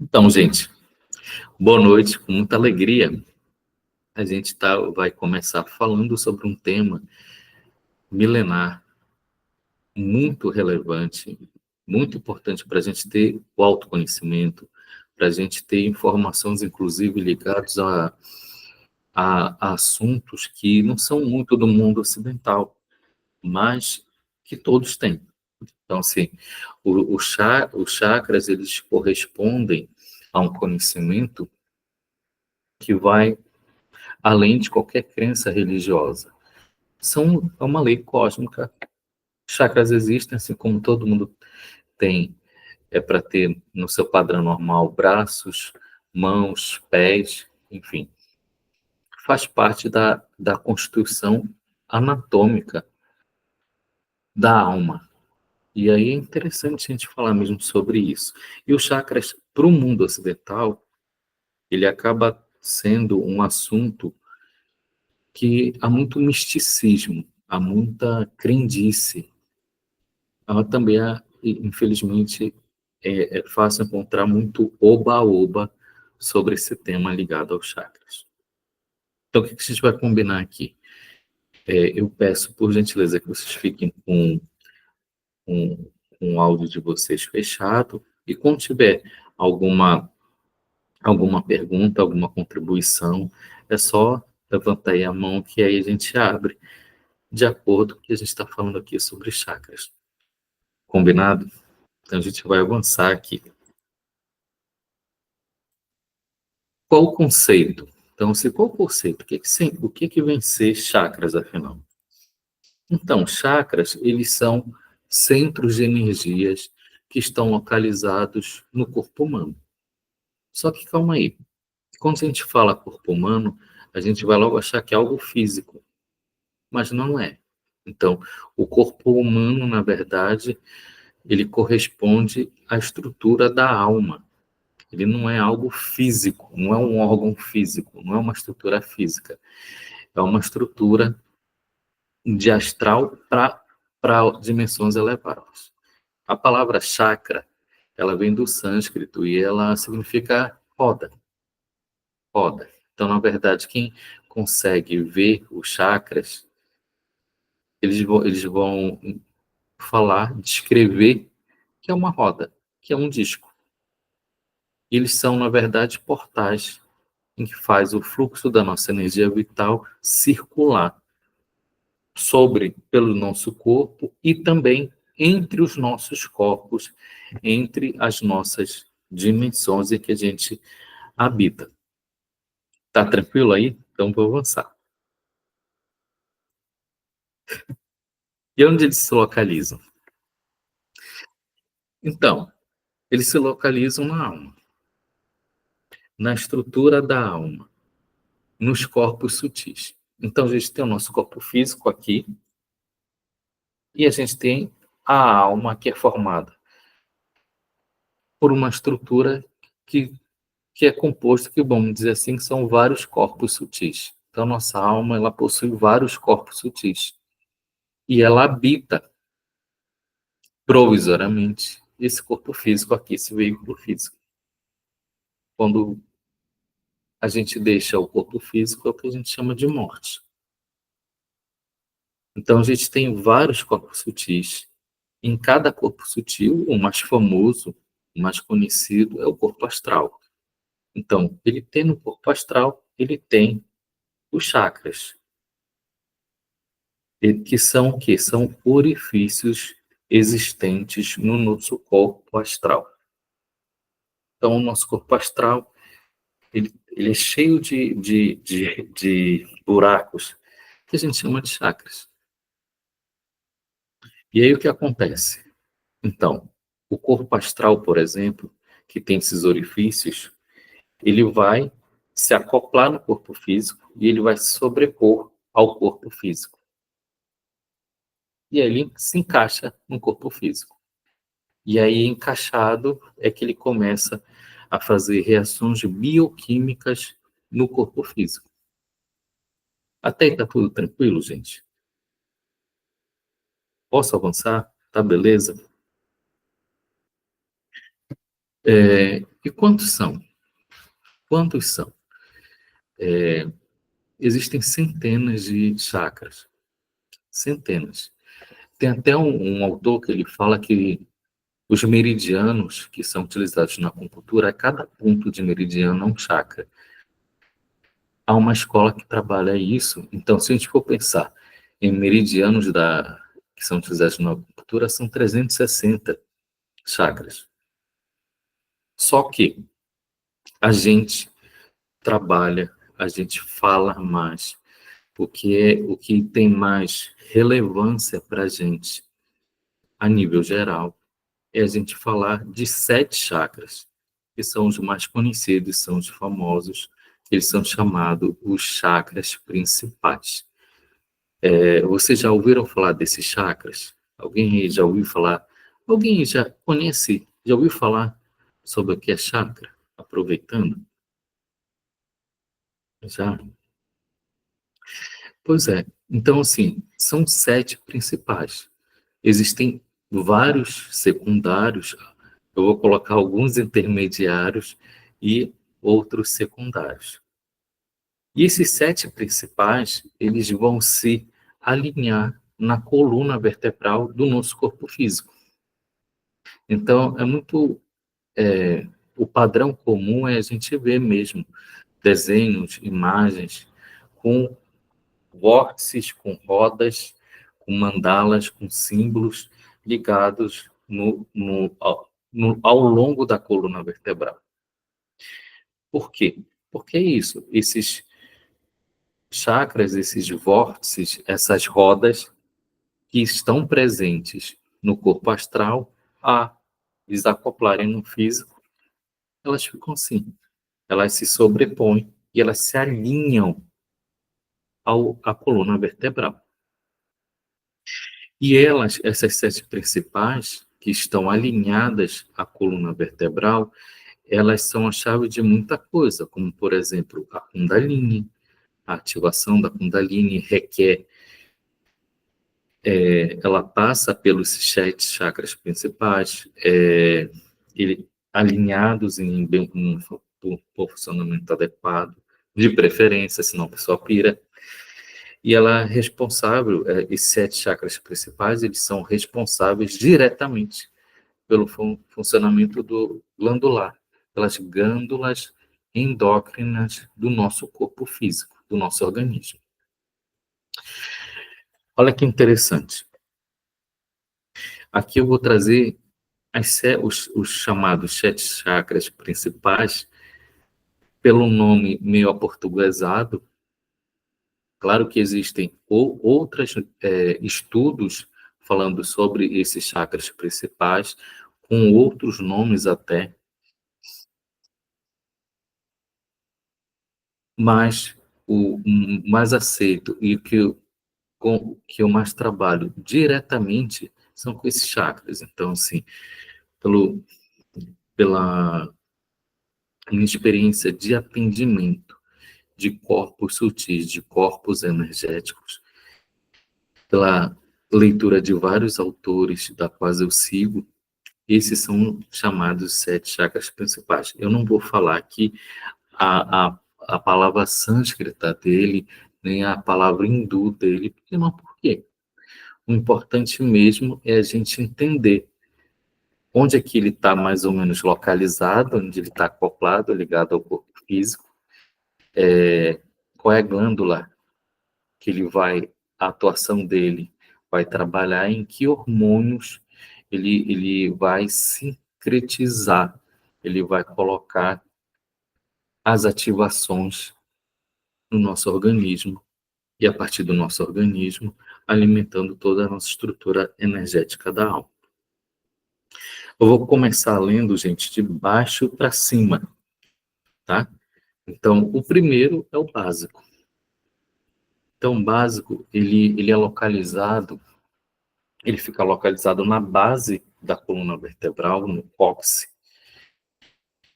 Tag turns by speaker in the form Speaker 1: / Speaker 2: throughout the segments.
Speaker 1: Então, gente, boa noite, com muita alegria. A gente vai começar falando sobre um tema milenar, muito relevante, muito importante para a gente ter o autoconhecimento, para a gente ter informações, inclusive, ligadas a assuntos que não são muito do mundo ocidental, mas que todos têm. Então, assim, os chakras, eles correspondem a um conhecimento que vai além de qualquer crença religiosa. É uma lei cósmica. Chakras existem, assim como todo mundo tem, para ter no seu padrão normal braços, mãos, pés, enfim. Faz parte da constituição anatômica da alma. E aí é interessante a gente falar mesmo sobre isso. E os chakras, para o mundo ocidental, ele acaba sendo um assunto que há muito misticismo, há muita crendice. Também, infelizmente, é fácil encontrar muito oba-oba sobre esse tema ligado aos chakras. Então, o que a gente vai combinar aqui? Eu peço, por gentileza, que vocês fiquem com o áudio de vocês fechado e quando tiver alguma, alguma pergunta, alguma contribuição, é só levantar aí a mão que aí a gente abre de acordo com o que a gente está falando aqui sobre chakras. Combinado? Então, a gente vai avançar aqui. Qual o conceito? Então, qual o conceito? O que vem ser chakras, afinal? Então, chakras, eles são centros de energias que estão localizados no corpo humano. Só que calma aí. Quando a gente fala corpo humano, a gente vai logo achar que é algo físico, mas não é. Então, o corpo humano, na verdade, ele corresponde à estrutura da alma. Ele não é algo físico, não é um órgão físico, não é uma estrutura física. É uma estrutura de astral para dimensões elevadas. A palavra chakra, ela vem do sânscrito e ela significa roda, roda. Então, na verdade, quem consegue ver os chakras, eles vão falar, descrever que é uma roda, que é um disco. Eles são, na verdade, portais em que faz o fluxo da nossa energia vital circular pelo nosso corpo e também entre os nossos corpos, entre as nossas dimensões em que a gente habita. Tá tranquilo aí? Então vou avançar. E onde eles se localizam? Então, eles se localizam na alma, na estrutura da alma, nos corpos sutis. Então, a gente tem o nosso corpo físico aqui e a gente tem a alma que é formada por uma estrutura que, que é composto, que vamos dizer assim, que são vários corpos sutis. Então, nossa alma, ela possui vários corpos sutis. E ela habita, provisoriamente, esse corpo físico aqui, esse veículo físico. Quando a gente deixa o corpo físico, é o que a gente chama de morte. Então, a gente tem vários corpos sutis. Em cada corpo sutil, o mais famoso, o mais conhecido, é o corpo astral. Então, ele tem no corpo astral, ele tem os chakras, que são o quê? São orifícios existentes no nosso corpo astral. Então, o nosso corpo astral, ele é cheio de buracos, que a gente chama de chakras. E aí, o que acontece? Então, o corpo astral, por exemplo, que tem esses orifícios, ele vai se acoplar no corpo físico e ele vai se sobrepor ao corpo físico. E aí ele se encaixa no corpo físico. E aí, encaixado, é que ele começa a fazer reações bioquímicas no corpo físico. Até aí tá tudo tranquilo, gente? Posso avançar? Tá beleza? E quantos são? Quantos são? Existem centenas de chakras, centenas. Tem até um autor que ele fala que os meridianos que são utilizados na acupuntura, cada ponto de meridiano é um chakra. Há uma escola que trabalha isso. Então, se a gente for pensar em meridianos que são utilizados na acupuntura, são 360 chakras. Só que a gente trabalha, a gente fala mais, porque o que tem mais relevância para a gente, a nível geral, é a gente falar de 7 chakras, que são os mais conhecidos, são os famosos, eles são chamados os chakras principais. Vocês já ouviram falar desses chakras? Alguém aí já ouviu falar? Alguém já conhece, já ouviu falar sobre o que é chakra? Aproveitando? Já? Pois é. Então, assim, são 7 principais. Existem vários secundários, eu vou colocar alguns intermediários e outros secundários. E esses 7 principais, eles vão se alinhar na coluna vertebral do nosso corpo físico. Então, o padrão comum é a gente ver mesmo desenhos, imagens com vórtices, com rodas, com mandalas, com símbolos ligados ao longo da coluna vertebral. Por quê? Porque é isso, esses chakras, esses vórtices, essas rodas que estão presentes no corpo astral, a desacoplarem no físico, elas ficam assim, elas se sobrepõem e elas se alinham à coluna vertebral. E essas 7 principais, que estão alinhadas à coluna vertebral, elas são a chave de muita coisa, como, por exemplo, a Kundalini. A ativação da Kundalini requer, ela passa pelos 7 chakras principais, alinhados em um funcionamento adequado, de preferência, senão a pessoa pira. E ela é responsável, esses 7 chakras principais, eles são responsáveis diretamente pelo funcionamento do glandular, pelas glândulas endócrinas do nosso corpo físico, do nosso organismo. Olha que interessante. Aqui eu vou trazer os chamados 7 chakras principais, pelo nome meio aportuguesado. Claro que existem outros estudos falando sobre esses chakras principais, com outros nomes até, mas o mais aceito e que eu mais trabalho diretamente são com esses chakras. Então, assim, pela minha experiência de atendimento de corpos sutis, de corpos energéticos, pela leitura de vários autores da quais eu sigo, esses são chamados 7 chakras principais. Eu não vou falar aqui a palavra sânscrita dele, nem a palavra hindu dele, porque não, por quê? O importante mesmo é a gente entender onde é que ele está mais ou menos localizado, onde ele está acoplado, ligado ao corpo físico, qual é a glândula que a atuação dele vai trabalhar, em que hormônios ele vai sincretizar, ele vai colocar as ativações no nosso organismo, e a partir do nosso organismo, alimentando toda a nossa estrutura energética da alma. Eu vou começar lendo, gente, de baixo para cima, tá? Então, o primeiro é o básico. Então, o básico, ele é localizado, ele fica localizado na base da coluna vertebral, no cóccix,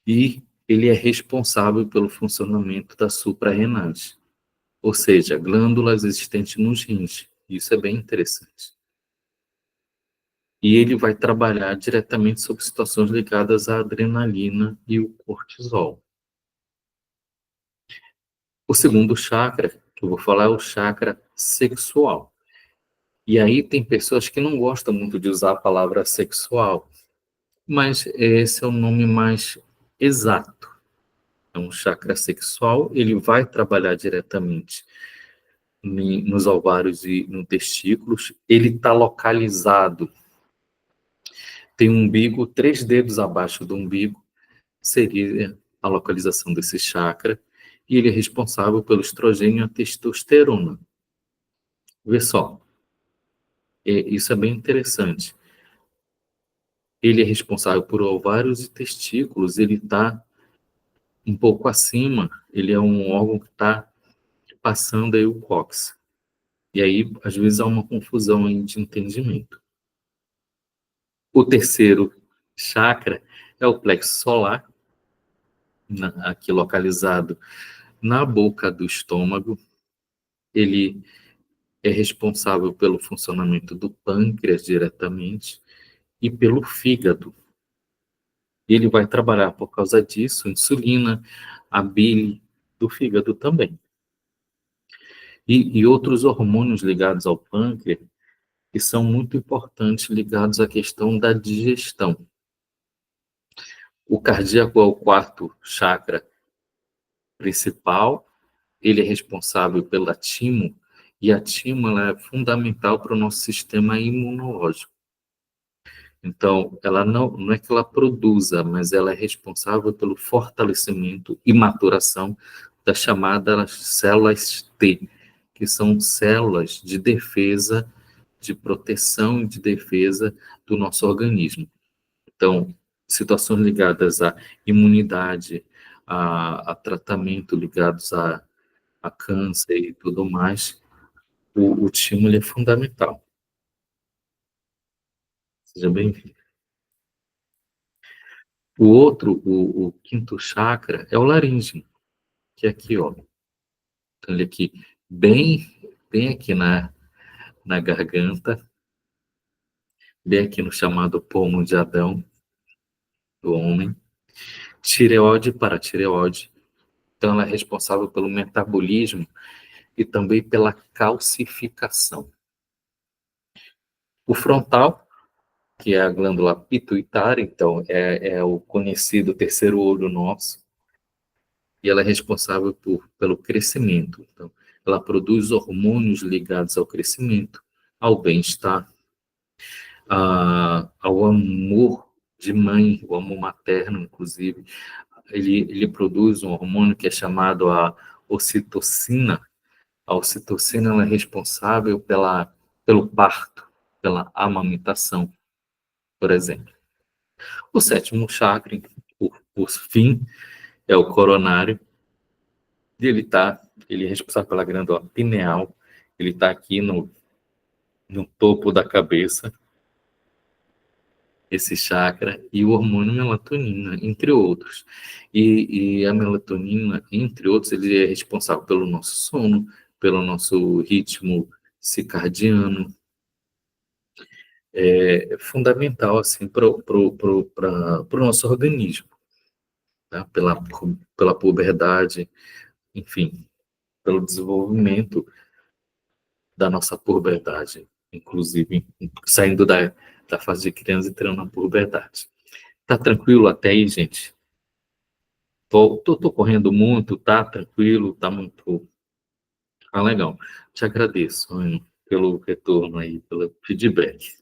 Speaker 1: e ele é responsável pelo funcionamento das suprarrenais, ou seja, glândulas existentes nos rins. Isso é bem interessante. E ele vai trabalhar diretamente sobre situações ligadas à adrenalina e o cortisol. O segundo chakra que eu vou falar é o chakra sexual. E aí tem pessoas que não gostam muito de usar a palavra sexual, mas esse é o nome mais exato. É um chakra sexual, ele vai trabalhar diretamente nos ovários e nos testículos. Ele está localizado, tem um umbigo, 3 dedos abaixo do umbigo, seria a localização desse chakra, e ele é responsável pelo estrogênio e a testosterona. Vê só, isso é bem interessante. Ele é responsável por ovários e testículos, ele está um pouco acima, ele é um órgão que está passando aí o cóccix. E aí, às vezes, há uma confusão aí de entendimento. O terceiro chakra é o plexo solar, aqui localizado na boca do estômago. Ele é responsável pelo funcionamento do pâncreas diretamente e pelo fígado. Ele vai trabalhar por causa disso, insulina, a bile do fígado também. E outros hormônios ligados ao pâncreas, que são muito importantes, ligados à questão da digestão. O cardíaco é o quarto chakra principal, ele é responsável pela timo, e a timo ela é fundamental para o nosso sistema imunológico. Então, ela não é que ela produza, mas ela é responsável pelo fortalecimento e maturação das chamadas células T, que são células de defesa, de proteção e de defesa do nosso organismo. Então, situações ligadas à imunidade, a tratamento ligados a câncer e tudo mais, o timo ele é fundamental. Seja bem-vindo. O outro, o quinto chakra, é o laríngeo, que é aqui, ó. Então, ele aqui, bem aqui na garganta, bem aqui no chamado pomo de Adão, do homem. Tireoide para tireoide. Então, ela é responsável pelo metabolismo e também pela calcificação. O frontal, que é a glândula pituitária, então, é o conhecido terceiro olho nosso, e ela é responsável pelo crescimento. Então, ela produz hormônios ligados ao crescimento, ao bem-estar, ao amor de mãe, o amor materno, inclusive. Ele produz um hormônio que é chamado a ocitocina. A ocitocina ela é responsável pelo parto, pela amamentação, por exemplo. O sétimo chakra, por fim, é o coronário. Ele é responsável pela glândula pineal, ele está aqui no topo da cabeça, esse chakra, e o hormônio melatonina, entre outros. E a melatonina, entre outros, ele é responsável pelo nosso sono, pelo nosso ritmo circadiano. É fundamental assim, para o nosso organismo, tá? Pela puberdade, enfim, pelo desenvolvimento da nossa puberdade, inclusive saindo da fase de criança e entrando na puberdade. Tá tranquilo até aí, gente? Tô correndo muito, tá tranquilo, tá muito... Ah, legal. Te agradeço, Anny, pelo retorno aí, pelo feedback.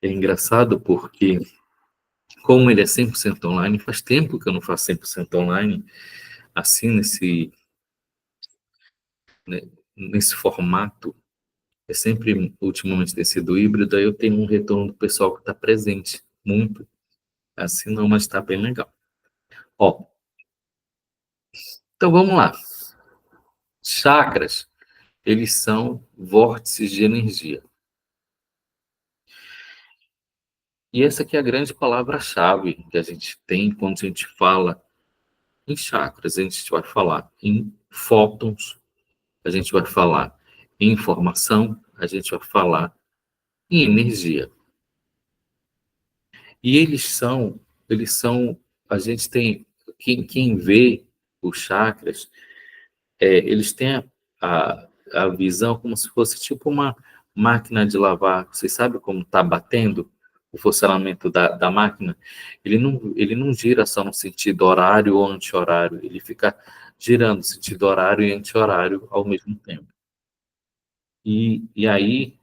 Speaker 1: É engraçado porque, como ele é 100% online, faz tempo que eu não faço 100% online, assim, né, nesse formato. É sempre, ultimamente, tem sido híbrido, aí eu tenho um retorno do pessoal que está presente, muito. Assim não, mas está bem legal. Ó, então vamos lá. Chakras, eles são vórtices de energia. E essa aqui é a grande palavra-chave que a gente tem quando a gente fala em chakras. A gente vai falar em fótons, a gente vai falar em informação, a gente vai falar em energia. E eles são, a gente tem, quem vê os chakras, eles têm a visão como se fosse tipo uma máquina de lavar. Você sabe como está batendo o funcionamento da máquina? Ele não gira só no sentido horário ou anti-horário, ele fica girando sentido horário e anti-horário ao mesmo tempo. E aí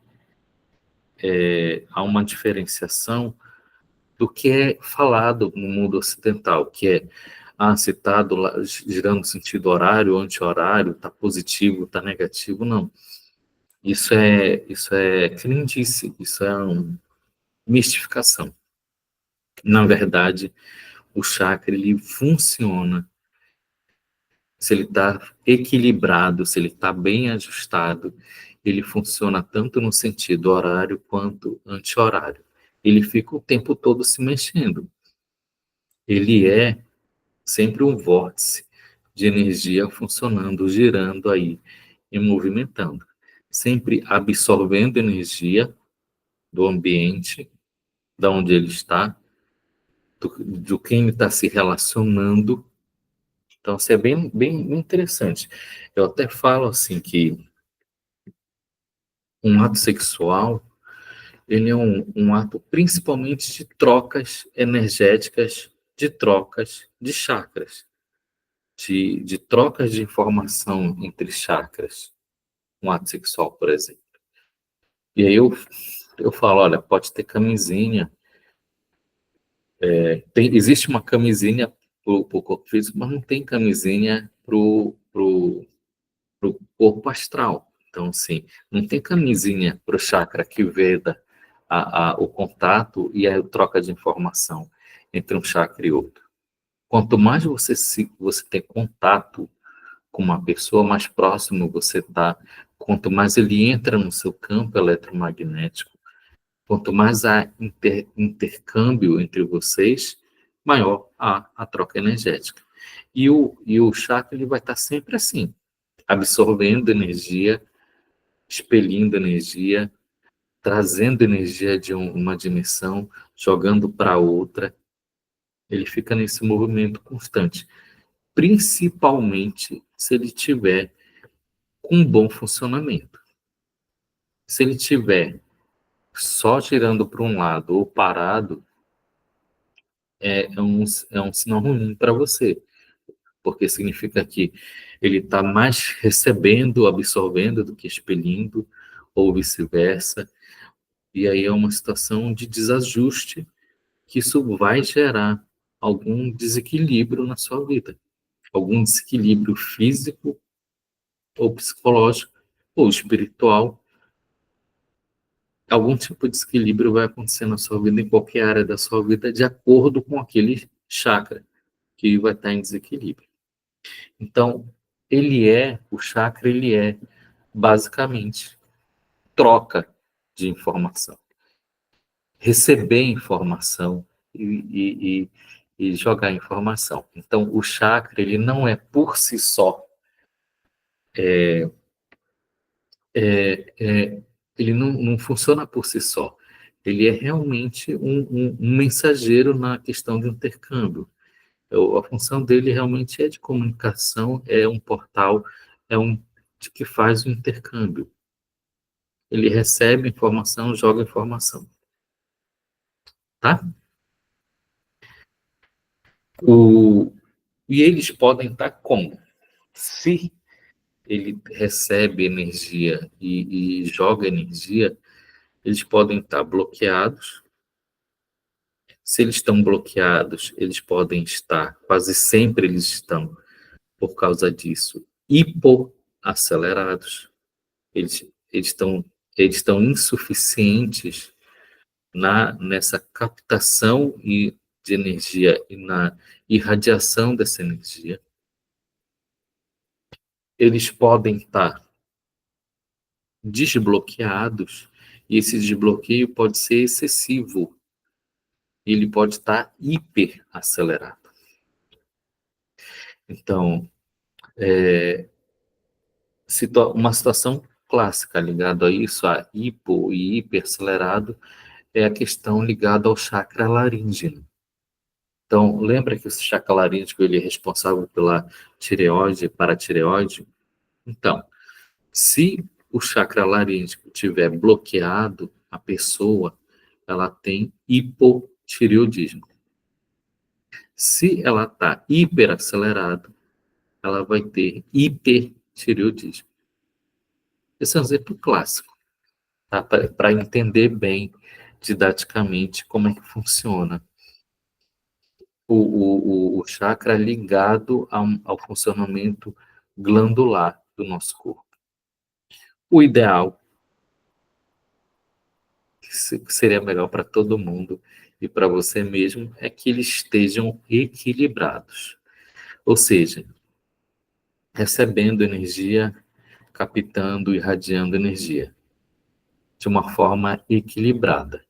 Speaker 1: há uma diferenciação do que é falado no mundo ocidental, que é, se está girando no sentido horário, anti-horário, está positivo, está negativo, não. Isso é crendice, isso é uma mistificação. Na verdade, o chakra, ele funciona se ele está equilibrado, se ele está bem ajustado, ele funciona tanto no sentido horário quanto anti-horário. Ele fica o tempo todo se mexendo. Ele é sempre um vórtice de energia funcionando, girando aí e movimentando, sempre absorvendo energia do ambiente, da onde ele está, do quem ele está se relacionando. Então, isso é bem interessante. Eu até falo assim que um ato sexual, ele é um ato principalmente de trocas energéticas, de trocas de chakras, de trocas de informação entre chakras, um ato sexual, por exemplo. E aí eu falo, olha, pode ter camisinha, existe uma camisinha para o corpo físico, mas não tem camisinha para o corpo astral. Então, assim, não tem camisinha para o chakra que veda o contato e a troca de informação entre um chakra e outro. Quanto mais você tem contato com uma pessoa, mais próximo você está. Quanto mais ele entra no seu campo eletromagnético, quanto mais há intercâmbio entre vocês, maior a troca energética. E o chakra ele vai estar sempre assim, absorvendo energia, expelindo energia, trazendo energia de uma dimensão, jogando para outra. Ele fica nesse movimento constante, principalmente se ele tiver com um bom funcionamento. Se ele tiver só girando para um lado ou parado, é um sinal ruim para você, porque significa que ele está mais recebendo, absorvendo do que expelindo, ou vice-versa. E aí é uma situação de desajuste que isso vai gerar algum desequilíbrio na sua vida, algum desequilíbrio físico ou psicológico ou espiritual. Algum tipo de desequilíbrio vai acontecer na sua vida, em qualquer área da sua vida, de acordo com aquele chakra que vai estar em desequilíbrio. Então, o chakra, ele é basicamente troca de informação, receber informação e jogar informação. Então, o chakra, ele não é por si só, ele não funciona por si só. Ele é realmente um mensageiro na questão de intercâmbio. A função dele realmente é de comunicação, é um portal, é um de que faz o intercâmbio. Ele recebe informação, joga informação, tá? O, e eles podem estar como? Se ele recebe energia e joga energia, eles podem estar bloqueados. Se eles estão bloqueados, eles podem estar, quase sempre eles estão, por causa disso, hipoacelerados. Eles, eles estão, eles estão insuficientes nessa captação de energia e na irradiação dessa energia. Eles podem estar desbloqueados e esse desbloqueio pode ser excessivo. Ele pode estar hiperacelerado. Então, uma situação clássica ligada a isso, a hipo e hiperacelerado, é a questão ligada ao chakra laríngeo. Então, lembra que o chakra laríngeo ele é responsável pela tireoide, paratireoide? Então, se o chakra laríngeo estiver bloqueado, a pessoa ela tem hipotireoidismo. Se ela está hiperacelerado, ela vai ter hipertireoidismo. Esse é um exemplo clássico, tá? Para entender bem didaticamente como é que funciona o chakra ligado ao funcionamento glandular do nosso corpo. O ideal, que seria melhor para todo mundo e para você mesmo, é que eles estejam equilibrados. Ou seja, recebendo energia, captando, irradiando energia, de uma forma equilibrada.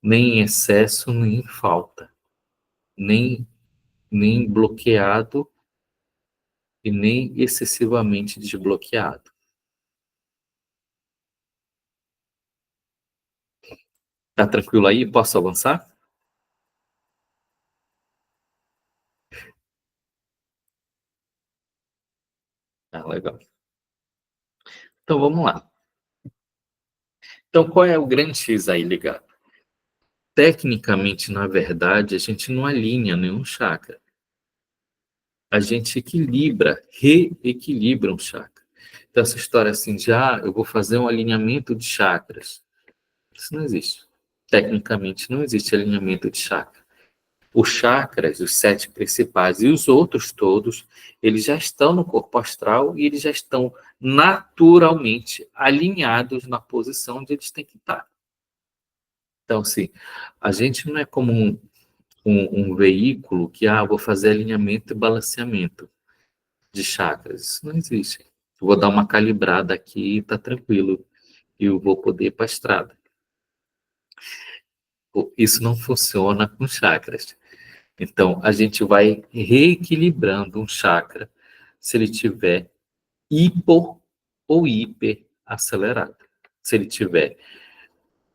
Speaker 1: Nem em excesso, nem em falta. Nem bloqueado e nem excessivamente desbloqueado. Tá tranquilo aí? Posso avançar? Ah, legal. Então vamos lá. Então qual é o grande X aí ligado? Tecnicamente, na verdade, a gente não alinha nenhum chakra. A gente equilibra, reequilibra um chakra. Então essa história assim de, eu vou fazer um alinhamento de chakras. Isso não existe. Tecnicamente não existe alinhamento de chakra. Os chakras, os 7 principais e os outros todos, eles já estão no corpo astral e eles já estão naturalmente alinhados na posição onde eles têm que estar. Então, assim, a gente não é como um veículo que, vou fazer alinhamento e balanceamento de chakras. Isso não existe. Eu vou dar uma calibrada aqui e tá tranquilo. E eu vou poder ir para a estrada. Isso não funciona com chakras. Então, a gente vai reequilibrando um chakra se ele tiver hipo ou hiper acelerado. Se ele tiver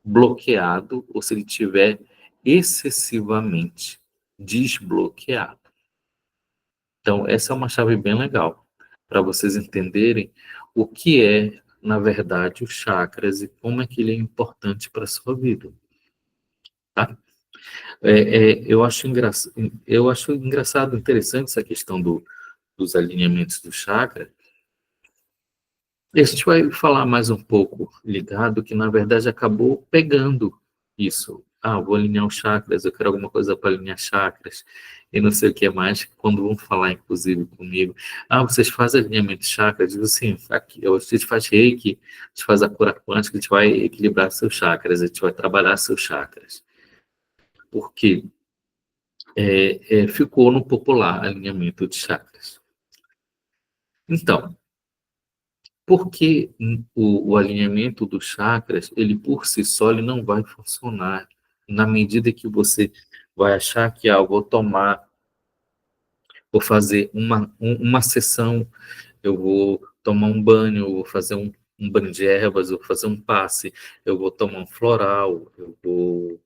Speaker 1: bloqueado ou se ele tiver excessivamente desbloqueado. Então, essa é uma chave bem legal para vocês entenderem o que é, na verdade, os chakras e como é que ele é importante para a sua vida. Tá? Eu acho engraçado, interessante essa questão dos alinhamentos do chakra. E a gente vai falar mais um pouco ligado, que na verdade acabou pegando isso. Vou alinhar os chakras, eu quero alguma coisa para alinhar chakras, e não sei o que mais, quando vão falar, inclusive, comigo. Vocês fazem alinhamento de chakras? Eu digo assim, aqui, a gente faz reiki, a gente faz a cura quântica, a gente vai equilibrar seus chakras, a gente vai trabalhar seus chakras. Porque ficou no popular alinhamento de chakras. Então, porque o alinhamento dos chakras, ele por si só, ele não vai funcionar na medida que você vai achar que, vou fazer uma sessão, eu vou tomar um banho, eu vou fazer um banho de ervas, eu vou fazer um passe, eu vou tomar um floral, eu vou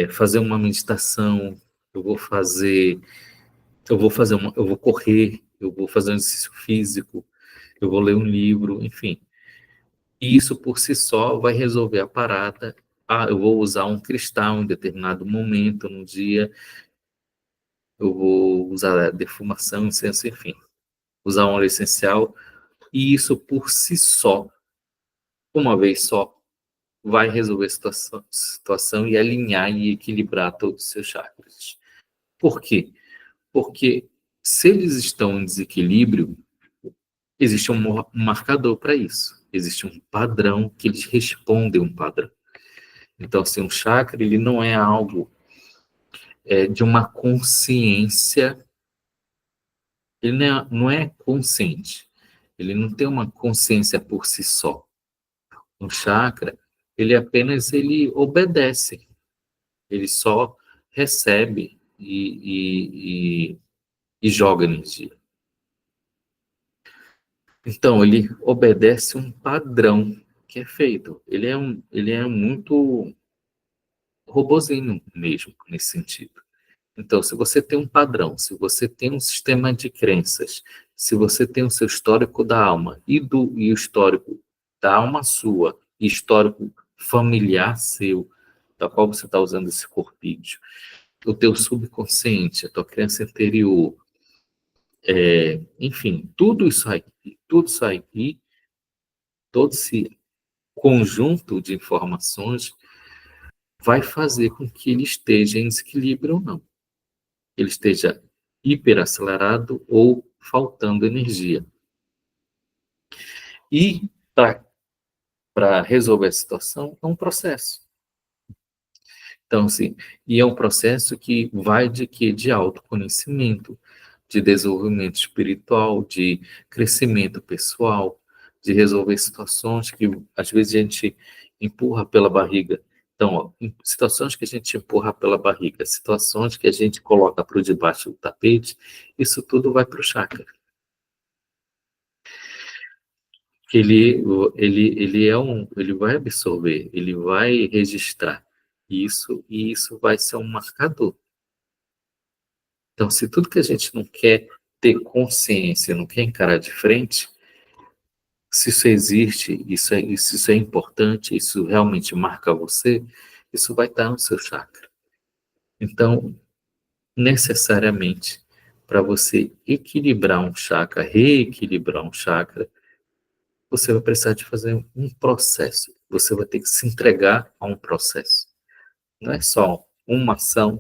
Speaker 1: fazer uma meditação, eu vou fazer, eu vou correr, eu vou fazer um exercício físico, eu vou ler um livro, enfim. E isso por si só vai resolver a parada. Eu vou usar um cristal em determinado momento no dia, eu vou usar defumação, incenso, enfim, usar um óleo essencial. E isso por si só, uma vez só, vai resolver a situação e alinhar e equilibrar todos os seus chakras. Por quê? Porque se eles estão em desequilíbrio, existe um marcador para isso. Existe um padrão que eles respondem a um padrão. Então, assim, um chakra, ele não é algo de uma consciência, ele não é consciente, ele não tem uma consciência por si só. Um chakra, ele obedece, ele só recebe e joga energia. Então, ele obedece um padrão que é feito. Ele é muito. robozinho mesmo, nesse sentido. Então, se você tem um padrão, se você tem um sistema de crenças, se você tem o seu histórico da alma e o histórico da alma sua, e histórico familiar seu, da qual você está usando esse corpício, o teu subconsciente, a tua crença interior, enfim, tudo isso aí, todo esse conjunto de informações vai fazer com que ele esteja em desequilíbrio ou não. Ele esteja hiperacelerado ou faltando energia. E para resolver a situação é um processo. Então, assim, e é um processo que vai de quê? De autoconhecimento, de desenvolvimento espiritual, de crescimento pessoal, de resolver situações que às vezes a gente empurra pela barriga. Então, ó, situações que a gente empurra pela barriga, situações que a gente coloca por debaixo do tapete, isso tudo vai para o chakra. Ele vai absorver, ele vai registrar isso e isso vai ser um marcador. Então, se tudo que a gente não quer ter consciência, não quer encarar de frente, se isso existe, isso é importante, isso realmente marca você, isso vai estar no seu chakra. Então, necessariamente, para você equilibrar um chakra, reequilibrar um chakra, você vai precisar de fazer um processo. Você vai ter que se entregar a um processo. Não é só uma ação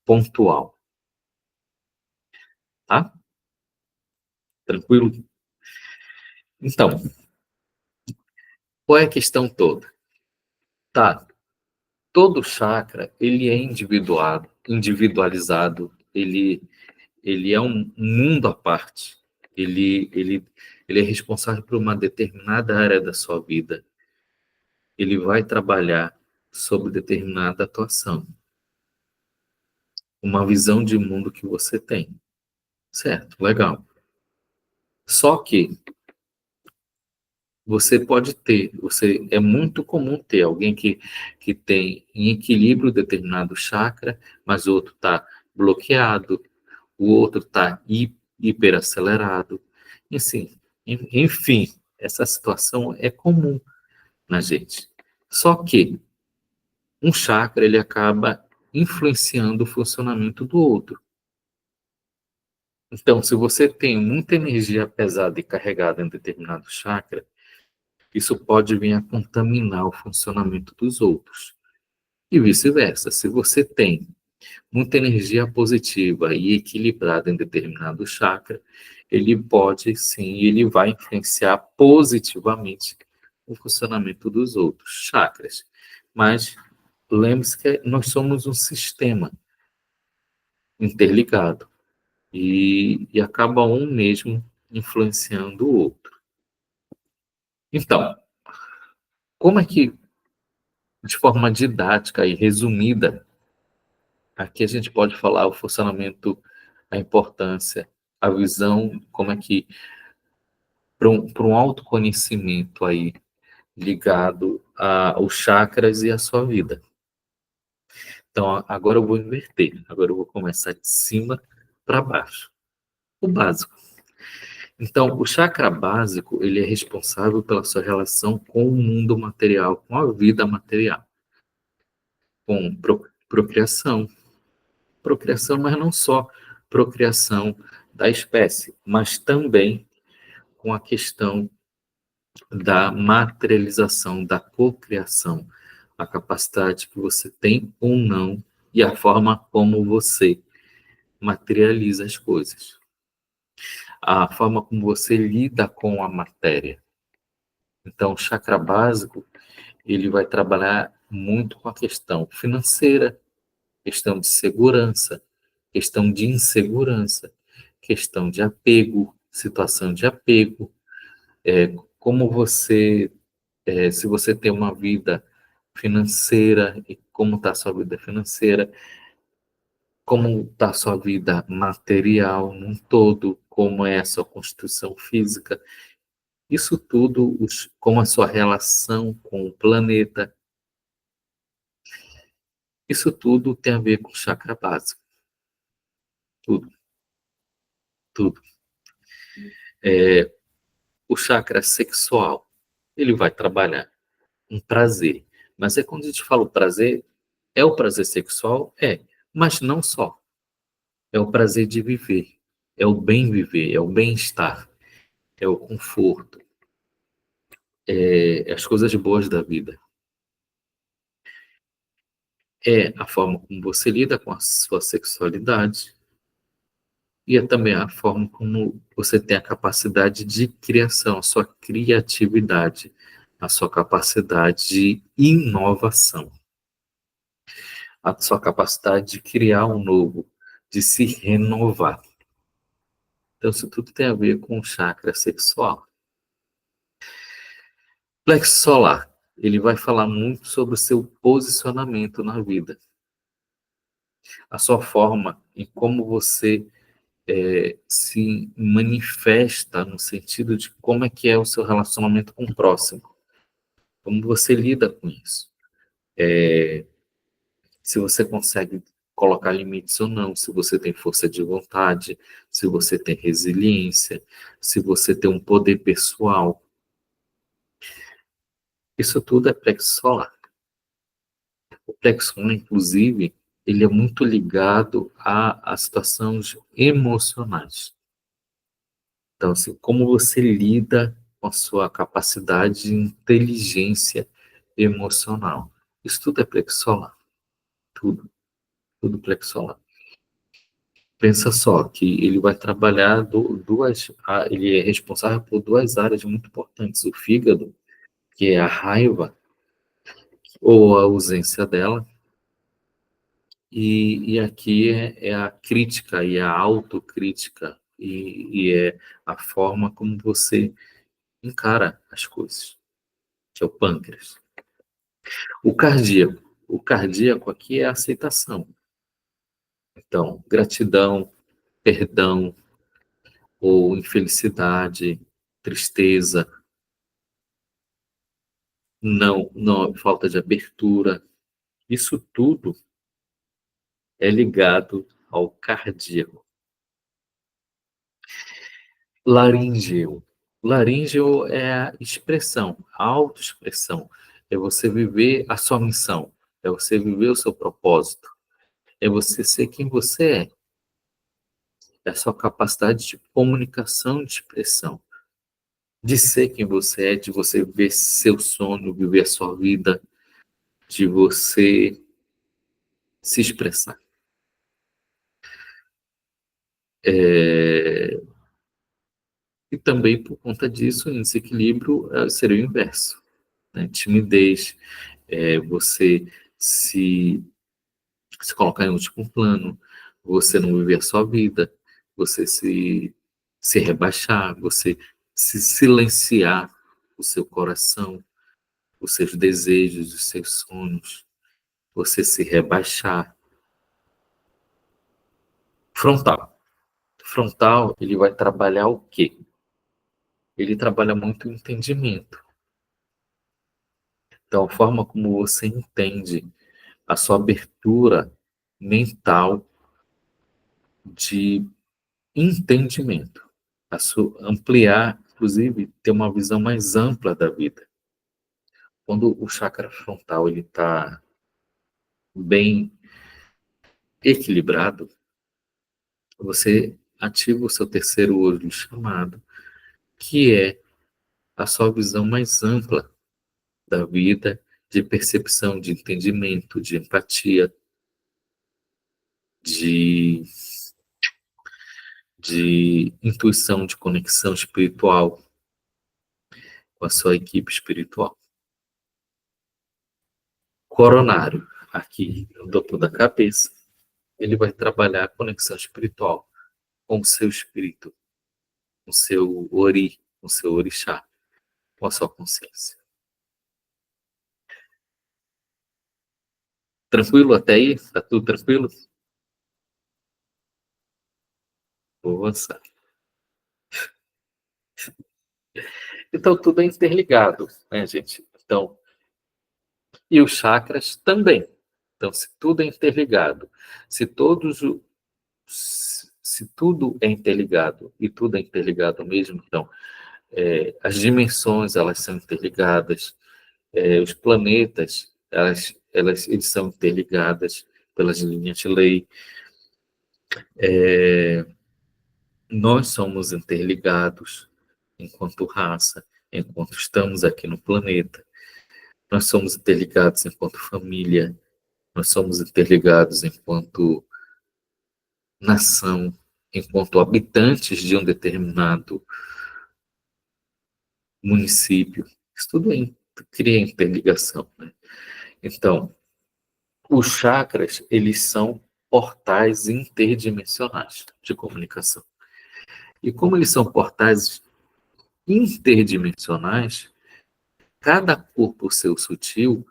Speaker 1: pontual, tá? Tranquilo? Então, qual é a questão toda? Tá, todo chakra, ele é individualizado, ele é um mundo à parte. Ele, ele, ele é responsável por uma determinada área da sua vida. Ele vai trabalhar sobre determinada atuação, uma visão de mundo que você tem. Certo, legal. Só que é muito comum ter alguém que tem em equilíbrio determinado chakra, mas o outro está bloqueado, o outro está hiperacelerado. Assim, enfim, essa situação é comum na gente. Só que um chakra ele acaba influenciando o funcionamento do outro. Então, se você tem muita energia pesada e carregada em determinado chakra, isso pode vir a contaminar o funcionamento dos outros. E vice-versa, se você tem muita energia positiva e equilibrada em determinado chakra, ele pode sim, ele vai influenciar positivamente o funcionamento dos outros chakras. Mas lembre-se que nós somos um sistema interligado e acaba um mesmo influenciando o outro. Então, como é que, de forma didática e resumida, aqui a gente pode falar o funcionamento, a importância, a visão, como é que, para um autoconhecimento aí, ligado aos chakras e à sua vida. Então, agora eu vou inverter, agora eu vou começar de cima para baixo. O básico. Então, o chakra básico, ele é responsável pela sua relação com o mundo material, com a vida material, com procriação. Procriação, mas não só procriação da espécie, mas também com a questão da materialização, da cocriação, a capacidade que você tem ou não e a forma como você materializa as coisas, a forma como você lida com a matéria. Então, o chakra básico, ele vai trabalhar muito com a questão financeira, questão de segurança, questão de insegurança, questão de apego, situação de apego, como você, se você tem uma vida financeira, e como está a sua vida financeira, como está a sua vida material num todo, como é a sua constituição física, isso tudo, como a sua relação com o planeta. Isso tudo tem a ver com chakra básico. Tudo, tudo. O chakra sexual, ele vai trabalhar um prazer. Mas é quando a gente fala o prazer, é o prazer sexual? É. Mas não só. É o prazer de viver. É o bem viver, é o bem-estar, é o conforto, é as coisas boas da vida. É a forma como você lida com a sua sexualidade e é também a forma como você tem a capacidade de criação, a sua criatividade, a sua capacidade de inovação, a sua capacidade de criar um novo, de se renovar. Então, isso tudo tem a ver com o chakra sexual. Plexo solar, ele vai falar muito sobre o seu posicionamento na vida, a sua forma em como você se manifesta no sentido de como é que é o seu relacionamento com o próximo, como você lida com isso, se você consegue colocar limites ou não, se você tem força de vontade, se você tem resiliência, se você tem um poder pessoal. Isso tudo é plexo solar. O plexo solar, inclusive, ele é muito ligado a situações emocionais. Então, assim, como você lida com a sua capacidade de inteligência emocional. Isso tudo é plexo solar. Tudo, tudo plexo solar. Pensa só que ele vai trabalhar ele é responsável por duas áreas muito importantes. O fígado, que é a raiva ou a ausência dela, e aqui é a crítica e a autocrítica, e é a forma como você encara as coisas, que é o pâncreas. O cardíaco aqui é a aceitação. Então, gratidão, perdão, ou infelicidade, tristeza, não, falta de abertura. Isso tudo é ligado ao cardíaco. Laríngeo. Laríngeo é a expressão, a autoexpressão. É você viver a sua missão, é você viver o seu propósito, é você ser quem você é a sua capacidade de comunicação, de expressão, de ser quem você é, de você viver seu sonho, viver a sua vida, de você se expressar. E também, por conta disso, em desequilíbrio seria o inverso. Né? Timidez, você se, se colocar em último plano, você não viver a sua vida, você se rebaixar, você se silenciar o seu coração, os seus desejos, os seus sonhos, você se rebaixar. Frontal. Frontal, ele vai trabalhar o quê? Ele trabalha muito o entendimento. Então, a forma como você entende a sua abertura mental de entendimento, a sua ampliar, inclusive, ter uma visão mais ampla da vida. Quando o chakra frontal ele está bem equilibrado, você ativa o seu terceiro olho chamado, que é a sua visão mais ampla da vida, de percepção, de entendimento, de empatia, de, de intuição, de conexão espiritual com a sua equipe espiritual. Coronário, aqui no topo da cabeça, ele vai trabalhar a conexão espiritual com o seu espírito, com o seu ori, com o seu orixá, com a sua consciência. Tranquilo até aí? Tá tudo tranquilo? Vou avançar. Então, tudo é interligado, né, gente? Então, e os chakras também. Então, se tudo é interligado, se todos se tudo é interligado e tudo é interligado mesmo, então as dimensões elas são interligadas, os planetas eles são interligadas pelas linhas de lei, nós somos interligados enquanto raça, enquanto estamos aqui no planeta, nós somos interligados enquanto família, nós somos interligados enquanto nação, enquanto habitantes de um determinado município. Isso tudo cria interligação, né? Então, os chakras, eles são portais interdimensionais de comunicação. E como eles são portais interdimensionais, cada corpo seu sutil,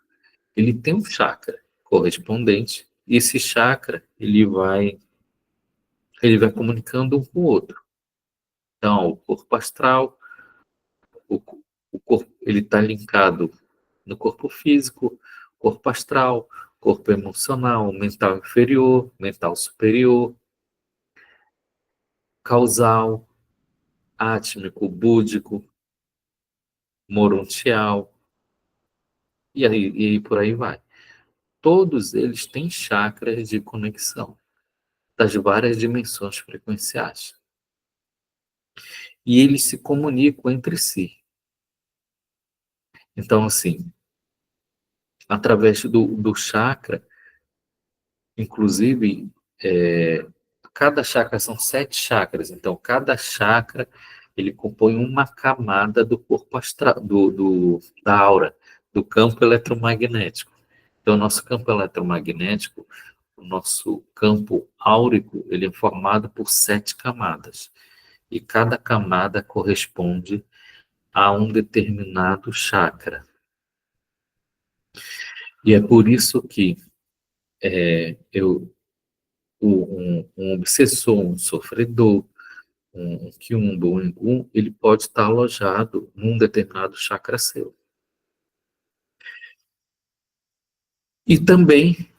Speaker 1: ele tem um chakra correspondente, e esse chakra, ele vai comunicando um com o outro. Então, o corpo astral, o, o corpo, ele está linkado no corpo físico, corpo astral, corpo emocional, mental inferior, mental superior, causal, átmico, búdico, morontial, e por aí vai. Todos eles têm chakras de conexão das várias dimensões frequenciais. E eles se comunicam entre si. Então, assim, através do chakra, inclusive, cada chakra são 7 chakras, então cada chakra ele compõe uma camada do corpo astral, da aura, do campo eletromagnético. Então, o nosso campo eletromagnético, o nosso campo áurico, ele é formado por 7 camadas. E cada camada corresponde a um determinado chakra. E é por isso que um obsessor, um sofredor, um quiumba, um engum, ele pode estar alojado num determinado chakra seu. E também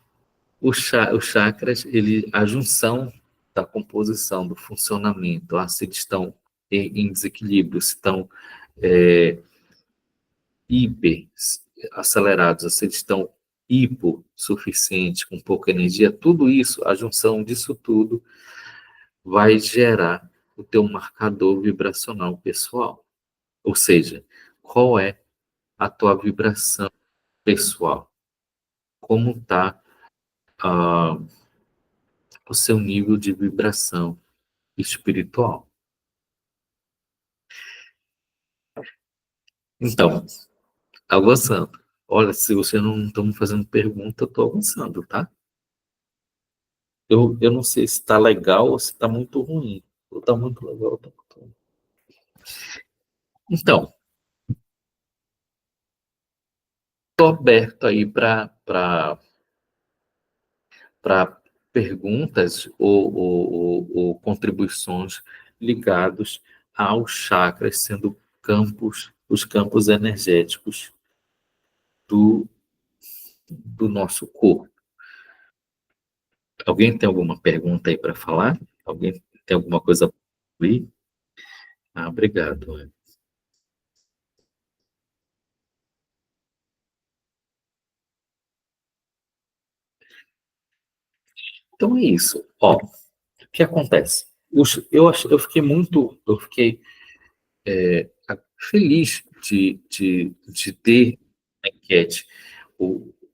Speaker 1: os chakras, a junção da composição, do funcionamento, se eles estão em desequilíbrio, se estão hiper acelerados, se eles estão hipossuficientes, com pouca energia, tudo isso, a junção disso tudo vai gerar o teu marcador vibracional pessoal. Ou seja, qual é a tua vibração pessoal? Como está o seu nível de vibração espiritual? Então, avançando. Olha, se você não está me fazendo pergunta, eu estou avançando, tá? Eu não sei se está legal ou se está muito ruim. Ou está muito legal ou está muito ruim. Então, estou aberto aí para perguntas ou contribuições ligados aos chakras, sendo os campos energéticos do, do nosso corpo. Alguém tem alguma pergunta aí para falar? Alguém tem alguma coisa para ouvir? Obrigado. Então é isso. Ó, o que acontece? Eu fiquei feliz de ter a enquete.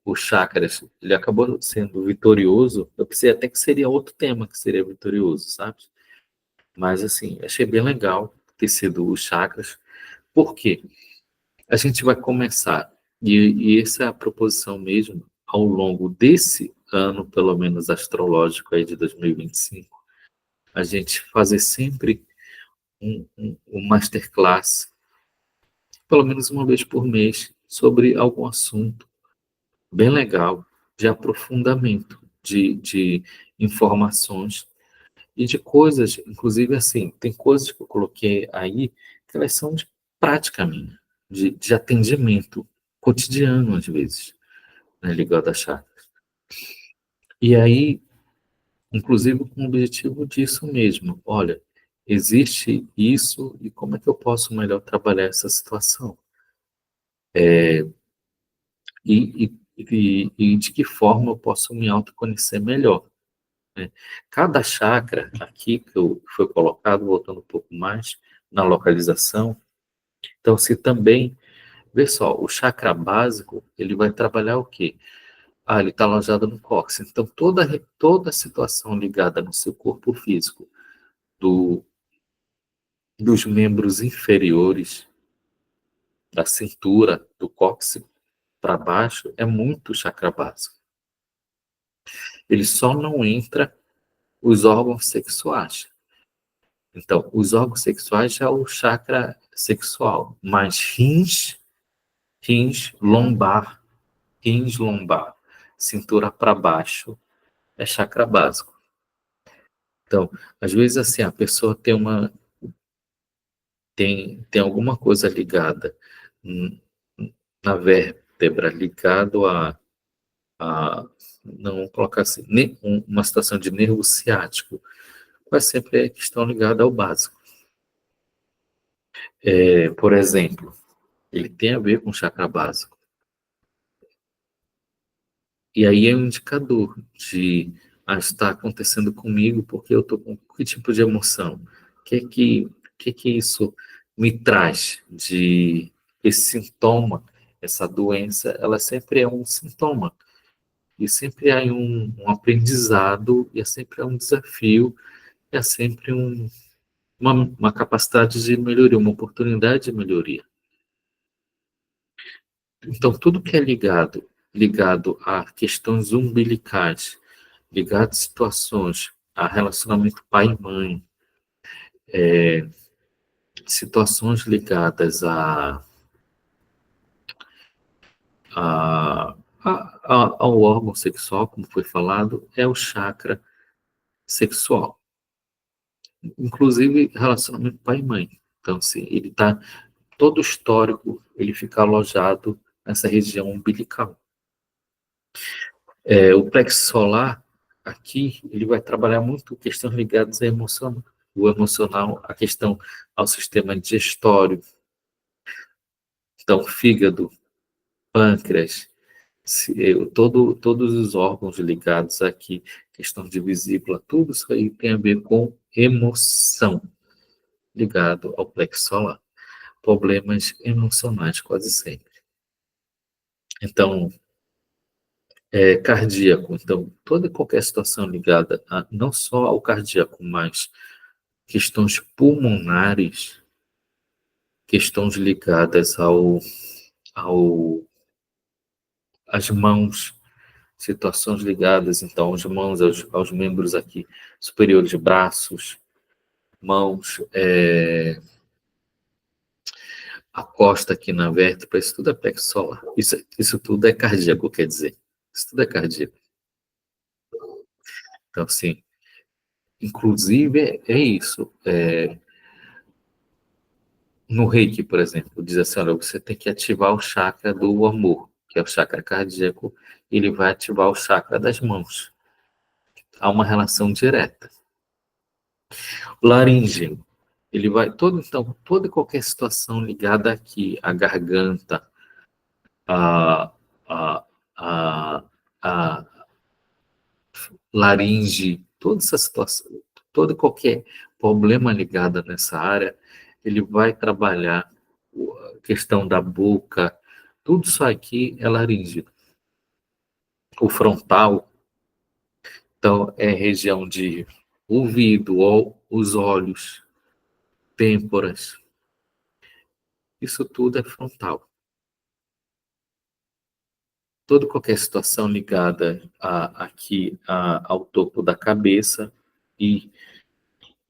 Speaker 1: O Chakras, ele acabou sendo vitorioso. Eu pensei até que seria outro tema que seria vitorioso, sabe? Mas, assim, achei bem legal ter sido o Chakras. Por quê? A gente vai começar, e essa é a proposição mesmo, ao longo desse ano, pelo menos astrológico aí de 2025, a gente fazer sempre um masterclass, pelo menos uma vez por mês, sobre algum assunto bem legal, de aprofundamento, de informações e de coisas, inclusive assim, tem coisas que eu coloquei aí que elas são de prática minha, de atendimento cotidiano, às vezes, né, ligado a chakras. E aí, inclusive com o objetivo disso mesmo, olha, existe isso e como é que eu posso melhor trabalhar essa situação? E de que forma eu posso me autoconhecer melhor, né? Cada chakra aqui que foi colocado, voltando um pouco mais na localização, então se também, vê só, o chakra básico, ele vai trabalhar o quê? Ah, ele está alojado no cóccix. Então, toda situação ligada no seu corpo físico, do, dos membros inferiores, da cintura, do cóccix para baixo, é muito chakra básico. Ele só não entra os órgãos sexuais. Então, os órgãos sexuais já é o chakra sexual, mas rins lombar, cintura para baixo, é chakra básico. Então, às vezes assim, a pessoa tem alguma coisa ligada hum, na vértebra, ligado a não vou colocar assim, uma situação de nervo ciático, mas sempre é questão ligada ao básico. Por exemplo, ele tem a ver com chakra básico. E aí é um indicador de está acontecendo comigo porque eu estou com que tipo de emoção? O que isso me traz de esse sintoma, essa doença, ela sempre é um sintoma. E sempre há um aprendizado, e é sempre um desafio, é sempre uma capacidade de melhoria, uma oportunidade de melhoria. Então, tudo que é ligado a questões umbilicais, ligado a situações, a relacionamento pai e mãe, situações ligadas a, ao órgão sexual, como foi falado, é o chakra sexual. Inclusive, relacionamento pai e mãe. Então, assim, ele está todo o histórico, ele fica alojado nessa região umbilical. O plexo solar, aqui, ele vai trabalhar muito questões ligadas à emoção, o emocional, a questão ao sistema digestório, então fígado, pâncreas, todos os órgãos ligados aqui, questão de vesícula, tudo isso aí tem a ver com emoção, ligado ao plexo solar. Problemas emocionais, quase sempre. Então, cardíaco. Então, toda e qualquer situação ligada não só ao cardíaco, mas questões pulmonares, questões ligadas ao, às mãos, situações ligadas, então, às mãos, aos membros aqui superiores, braços, mãos, a costa aqui na vértebra, isso tudo é plexo solar. Isso tudo é cardíaco, quer dizer. Isso tudo é cardíaco. Então, assim, inclusive é isso. No Reiki, por exemplo, diz assim, olha, você tem que ativar o chakra do amor, que é o chakra cardíaco, e ele vai ativar o chakra das mãos. Há uma relação direta. O laríngeo, ele vai então, toda e qualquer situação ligada aqui, à garganta, a, a, a, a laringe, toda essa situação, todo e qualquer problema ligado nessa área, ele vai trabalhar a questão da boca, tudo isso aqui é laringe. O frontal, então, é região de ouvido, ou os olhos, têmporas, isso tudo é frontal. Toda qualquer situação ligada ao topo da cabeça e,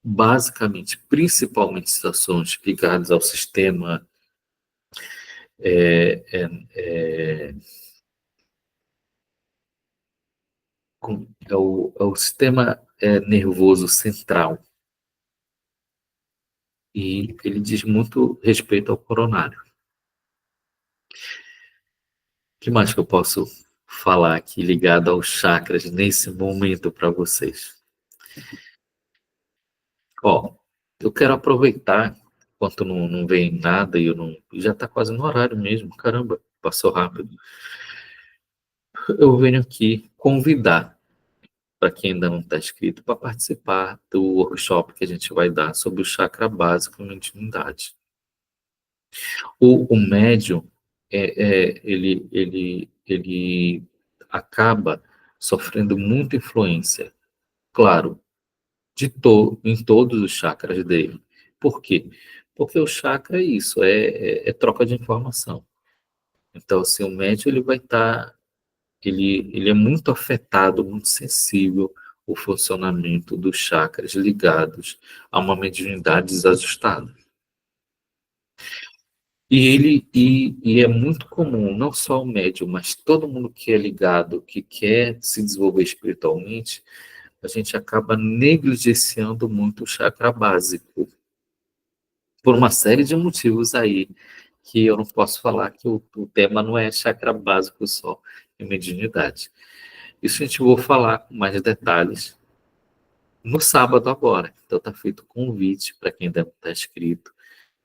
Speaker 1: basicamente, principalmente situações ligadas ao sistema é, é, é, é o sistema nervoso central, e ele diz muito respeito ao coronário. O que mais que eu posso falar aqui ligado aos chakras nesse momento para vocês. Ó, eu quero aproveitar, enquanto não vem nada e eu não. Já está quase no horário mesmo, caramba, passou rápido. Eu venho aqui convidar, para quem ainda não está inscrito, para participar do workshop que a gente vai dar sobre o chakra básico na intimidade. O médium, ele acaba sofrendo muita influência, claro, em todos os chakras dele. Por quê? Porque o chakra é isso, é troca de informação. Então, assim, o médium ele vai estar, ele é muito afetado, muito sensível o funcionamento dos chakras ligados a uma mediunidade desajustada. E é muito comum, não só o médium, mas todo mundo que é ligado, que quer se desenvolver espiritualmente, a gente acaba negligenciando muito o chakra básico, por uma série de motivos aí, que eu não posso falar que o tema não é chakra básico só, é mediunidade. Isso a gente vai falar com mais detalhes no sábado agora. Então está feito o convite para quem ainda não está inscrito.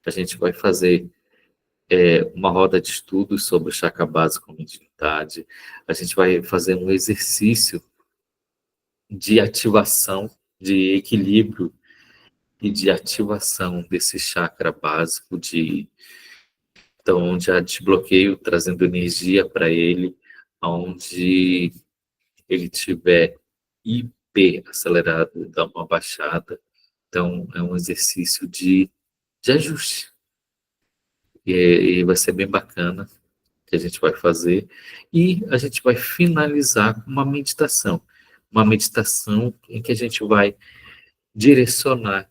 Speaker 1: A gente vai fazer uma roda de estudos sobre o chakra básico com mediunidade. A gente vai fazer um exercício de ativação, de equilíbrio e de ativação desse chakra básico, então, onde há desbloqueio, trazendo energia para ele, onde ele tiver hiper acelerado, dá uma baixada. Então, é um exercício de ajuste. E vai ser bem bacana que a gente vai fazer. E a gente vai finalizar com uma meditação. Uma meditação em que a gente vai direcionar,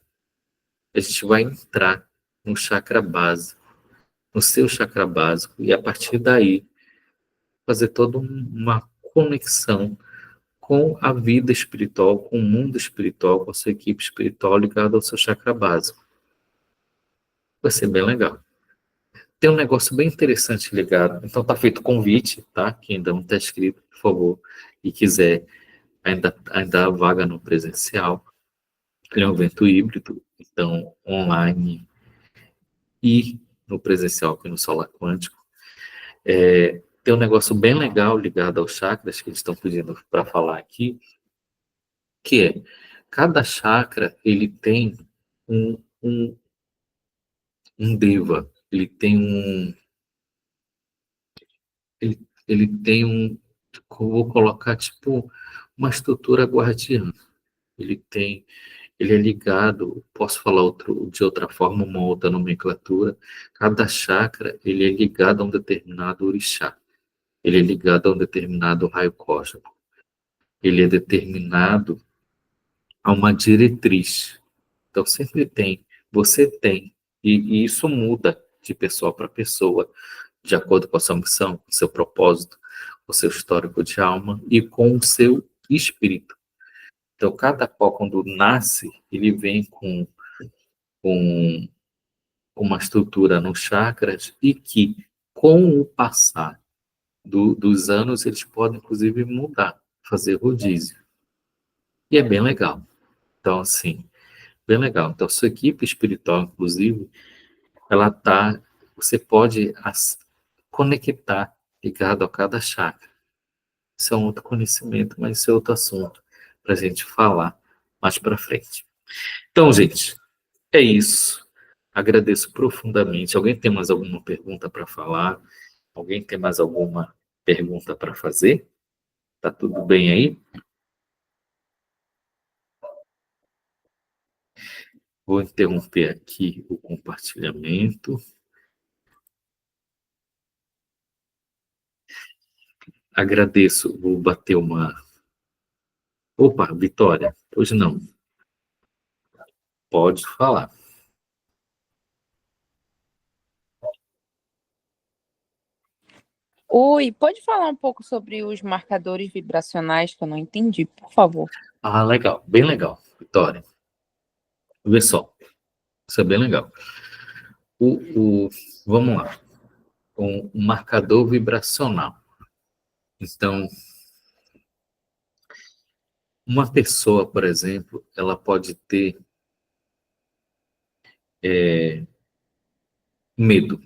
Speaker 1: a gente vai entrar no chakra básico, no seu chakra básico, e a partir daí fazer toda uma conexão com a vida espiritual, com o mundo espiritual, com a sua equipe espiritual ligada ao seu chakra básico. Vai ser bem legal. Tem um negócio bem interessante ligado. Então tá feito o convite, tá? Quem ainda não está inscrito, por favor, e quiser, ainda há vaga no presencial. Ele é um evento híbrido, então online e no presencial aqui no Solar Quântico. Tem um negócio bem legal ligado aos chakras que eles estão pedindo para falar aqui, que é cada chakra ele tem um, um, um deva, ele tem vou colocar tipo uma estrutura guardiã. Ele tem, ele é ligado, posso falar de outra forma, uma outra nomenclatura. Cada chakra ele é ligado a um determinado orixá. Ele é ligado a um determinado raio cósmico. Ele é determinado a uma diretriz. Então, sempre tem, você tem, e isso muda de pessoa para pessoa, de acordo com a sua missão, com o seu propósito, com o seu histórico de alma e com o seu espírito. Então, cada qual, quando nasce, ele vem com uma estrutura nos chakras e que, com o passar dos anos, eles podem, inclusive, mudar, fazer rodízio. E é bem legal. Então, assim, bem legal. Então, sua equipe espiritual, inclusive, ela tá, você pode conectar ligado a cada chakra. Isso é um outro conhecimento, mas isso é outro assunto para a gente falar mais para frente. Então, gente, é isso. Agradeço profundamente. Alguém tem mais alguma pergunta para falar? Alguém tem mais alguma pergunta para fazer? Tá tudo bem aí? Vou interromper aqui o compartilhamento. Agradeço. Vou bater uma. Opa, Vitória, hoje não. Pode falar.
Speaker 2: Oi, pode falar um pouco sobre os marcadores vibracionais que eu não entendi, por favor?
Speaker 1: Ah, legal. Bem legal, Vitória. Vê só. Isso é bem legal. Vamos lá. Um marcador vibracional. Então, uma pessoa, por exemplo, ela pode ter medo.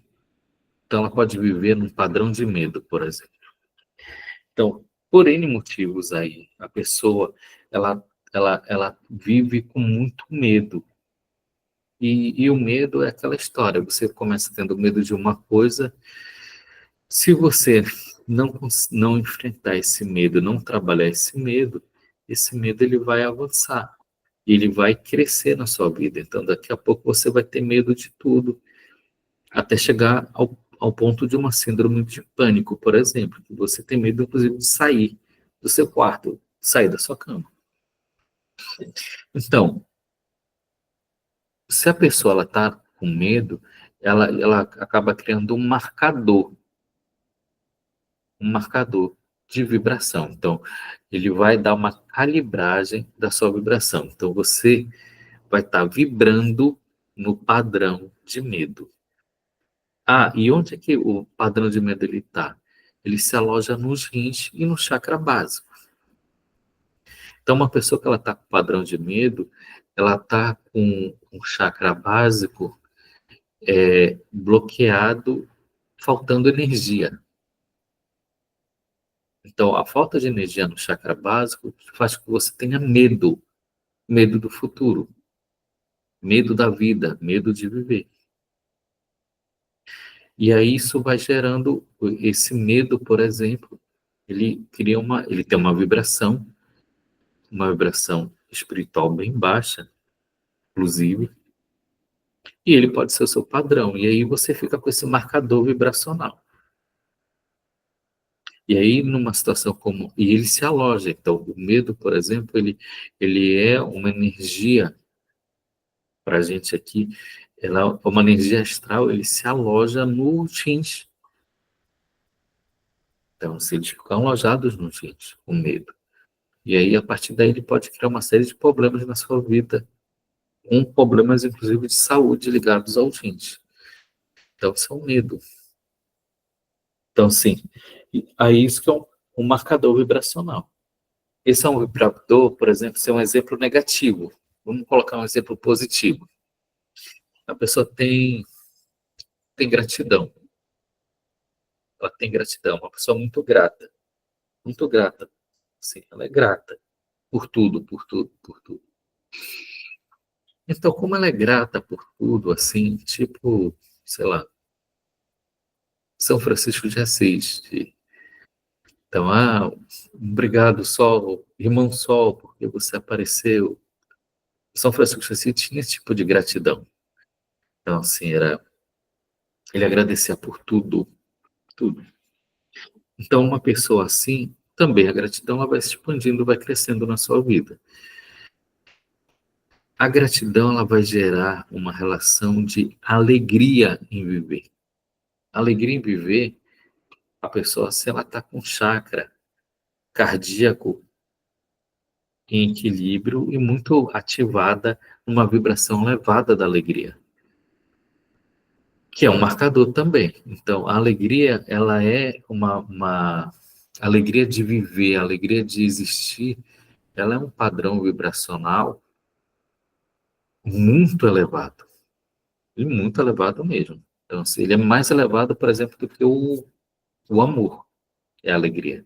Speaker 1: Então, ela pode viver num padrão de medo, por exemplo. Então, por N motivos aí, a pessoa, ela vive com muito medo. E o medo é aquela história, você começa tendo medo de uma coisa, se você não enfrentar esse medo, não trabalhar esse medo ele vai avançar, ele vai crescer na sua vida. Então, daqui a pouco você vai ter medo de tudo, até chegar ao ponto de uma síndrome de pânico, por exemplo, que você tem medo, inclusive, de sair do seu quarto, sair da sua cama. Então, se a pessoa ela está com medo, ela acaba criando um marcador de vibração. Então, ele vai dar uma calibragem da sua vibração. Então, você vai estar vibrando no padrão de medo. Ah, e onde é que o padrão de medo ele está? Ele se aloja nos rins e no chakra básico. Então, uma pessoa que ela está com padrão de medo, ela está com um chakra básico bloqueado, faltando energia. Então, a falta de energia no chakra básico faz com que você tenha medo, medo do futuro, medo da vida, medo de viver. E aí isso vai gerando esse medo, por exemplo, ele tem uma vibração espiritual bem baixa, inclusive, e ele pode ser o seu padrão. E aí você fica com esse marcador vibracional. E aí, numa situação como. E ele se aloja. Então, o medo, por exemplo, ele é uma energia, para a gente aqui, ela é uma energia astral, ele se aloja no jeans. Então, se eles ficam alojados no jeans, com medo. E aí, a partir daí, ele pode criar uma série de problemas na sua vida, com problemas, inclusive, de saúde ligados ao jeans. Então, isso é um medo. Então, sim, aí isso que é um marcador vibracional. Esse é um vibrador, por exemplo, ser um exemplo negativo. Vamos colocar um exemplo positivo. A pessoa tem gratidão. Ela tem gratidão, uma pessoa muito grata. Muito grata. Sim, ela é grata por tudo, por tudo, por tudo. Então, como ela é grata por tudo, assim, tipo, sei lá, São Francisco de Assis. Então, obrigado, Sol, irmão Sol, porque você apareceu. São Francisco de Assis tinha esse tipo de gratidão. Então, assim, ele agradecia por tudo, tudo. Então, uma pessoa assim, também a gratidão ela vai se expandindo, vai crescendo na sua vida. A gratidão ela vai gerar uma relação de alegria em viver. Alegria em viver, a pessoa, se ela está com chakra cardíaco em equilíbrio e muito ativada numa vibração elevada da alegria, que é um marcador também. Então, a alegria, ela é uma alegria de viver, a alegria de existir, ela é um padrão vibracional muito elevado, e muito elevado mesmo. Então, assim, ele é mais elevado, por exemplo, do que o amor, é a alegria.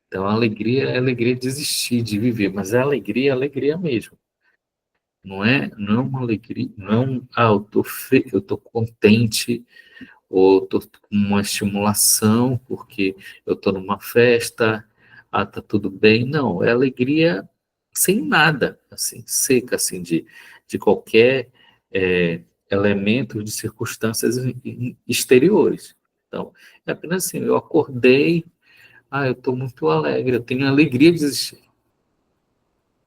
Speaker 1: Então, a alegria é a alegria de existir, de viver, mas é alegria mesmo. Não é uma alegria, não é eu tô contente, ou tô com uma estimulação, porque eu tô numa festa, tá tudo bem. Não, é alegria sem nada, assim, seca, assim, de qualquer elemento de circunstâncias exteriores. Então, é apenas assim, eu acordei, eu estou muito alegre, eu tenho alegria de existir.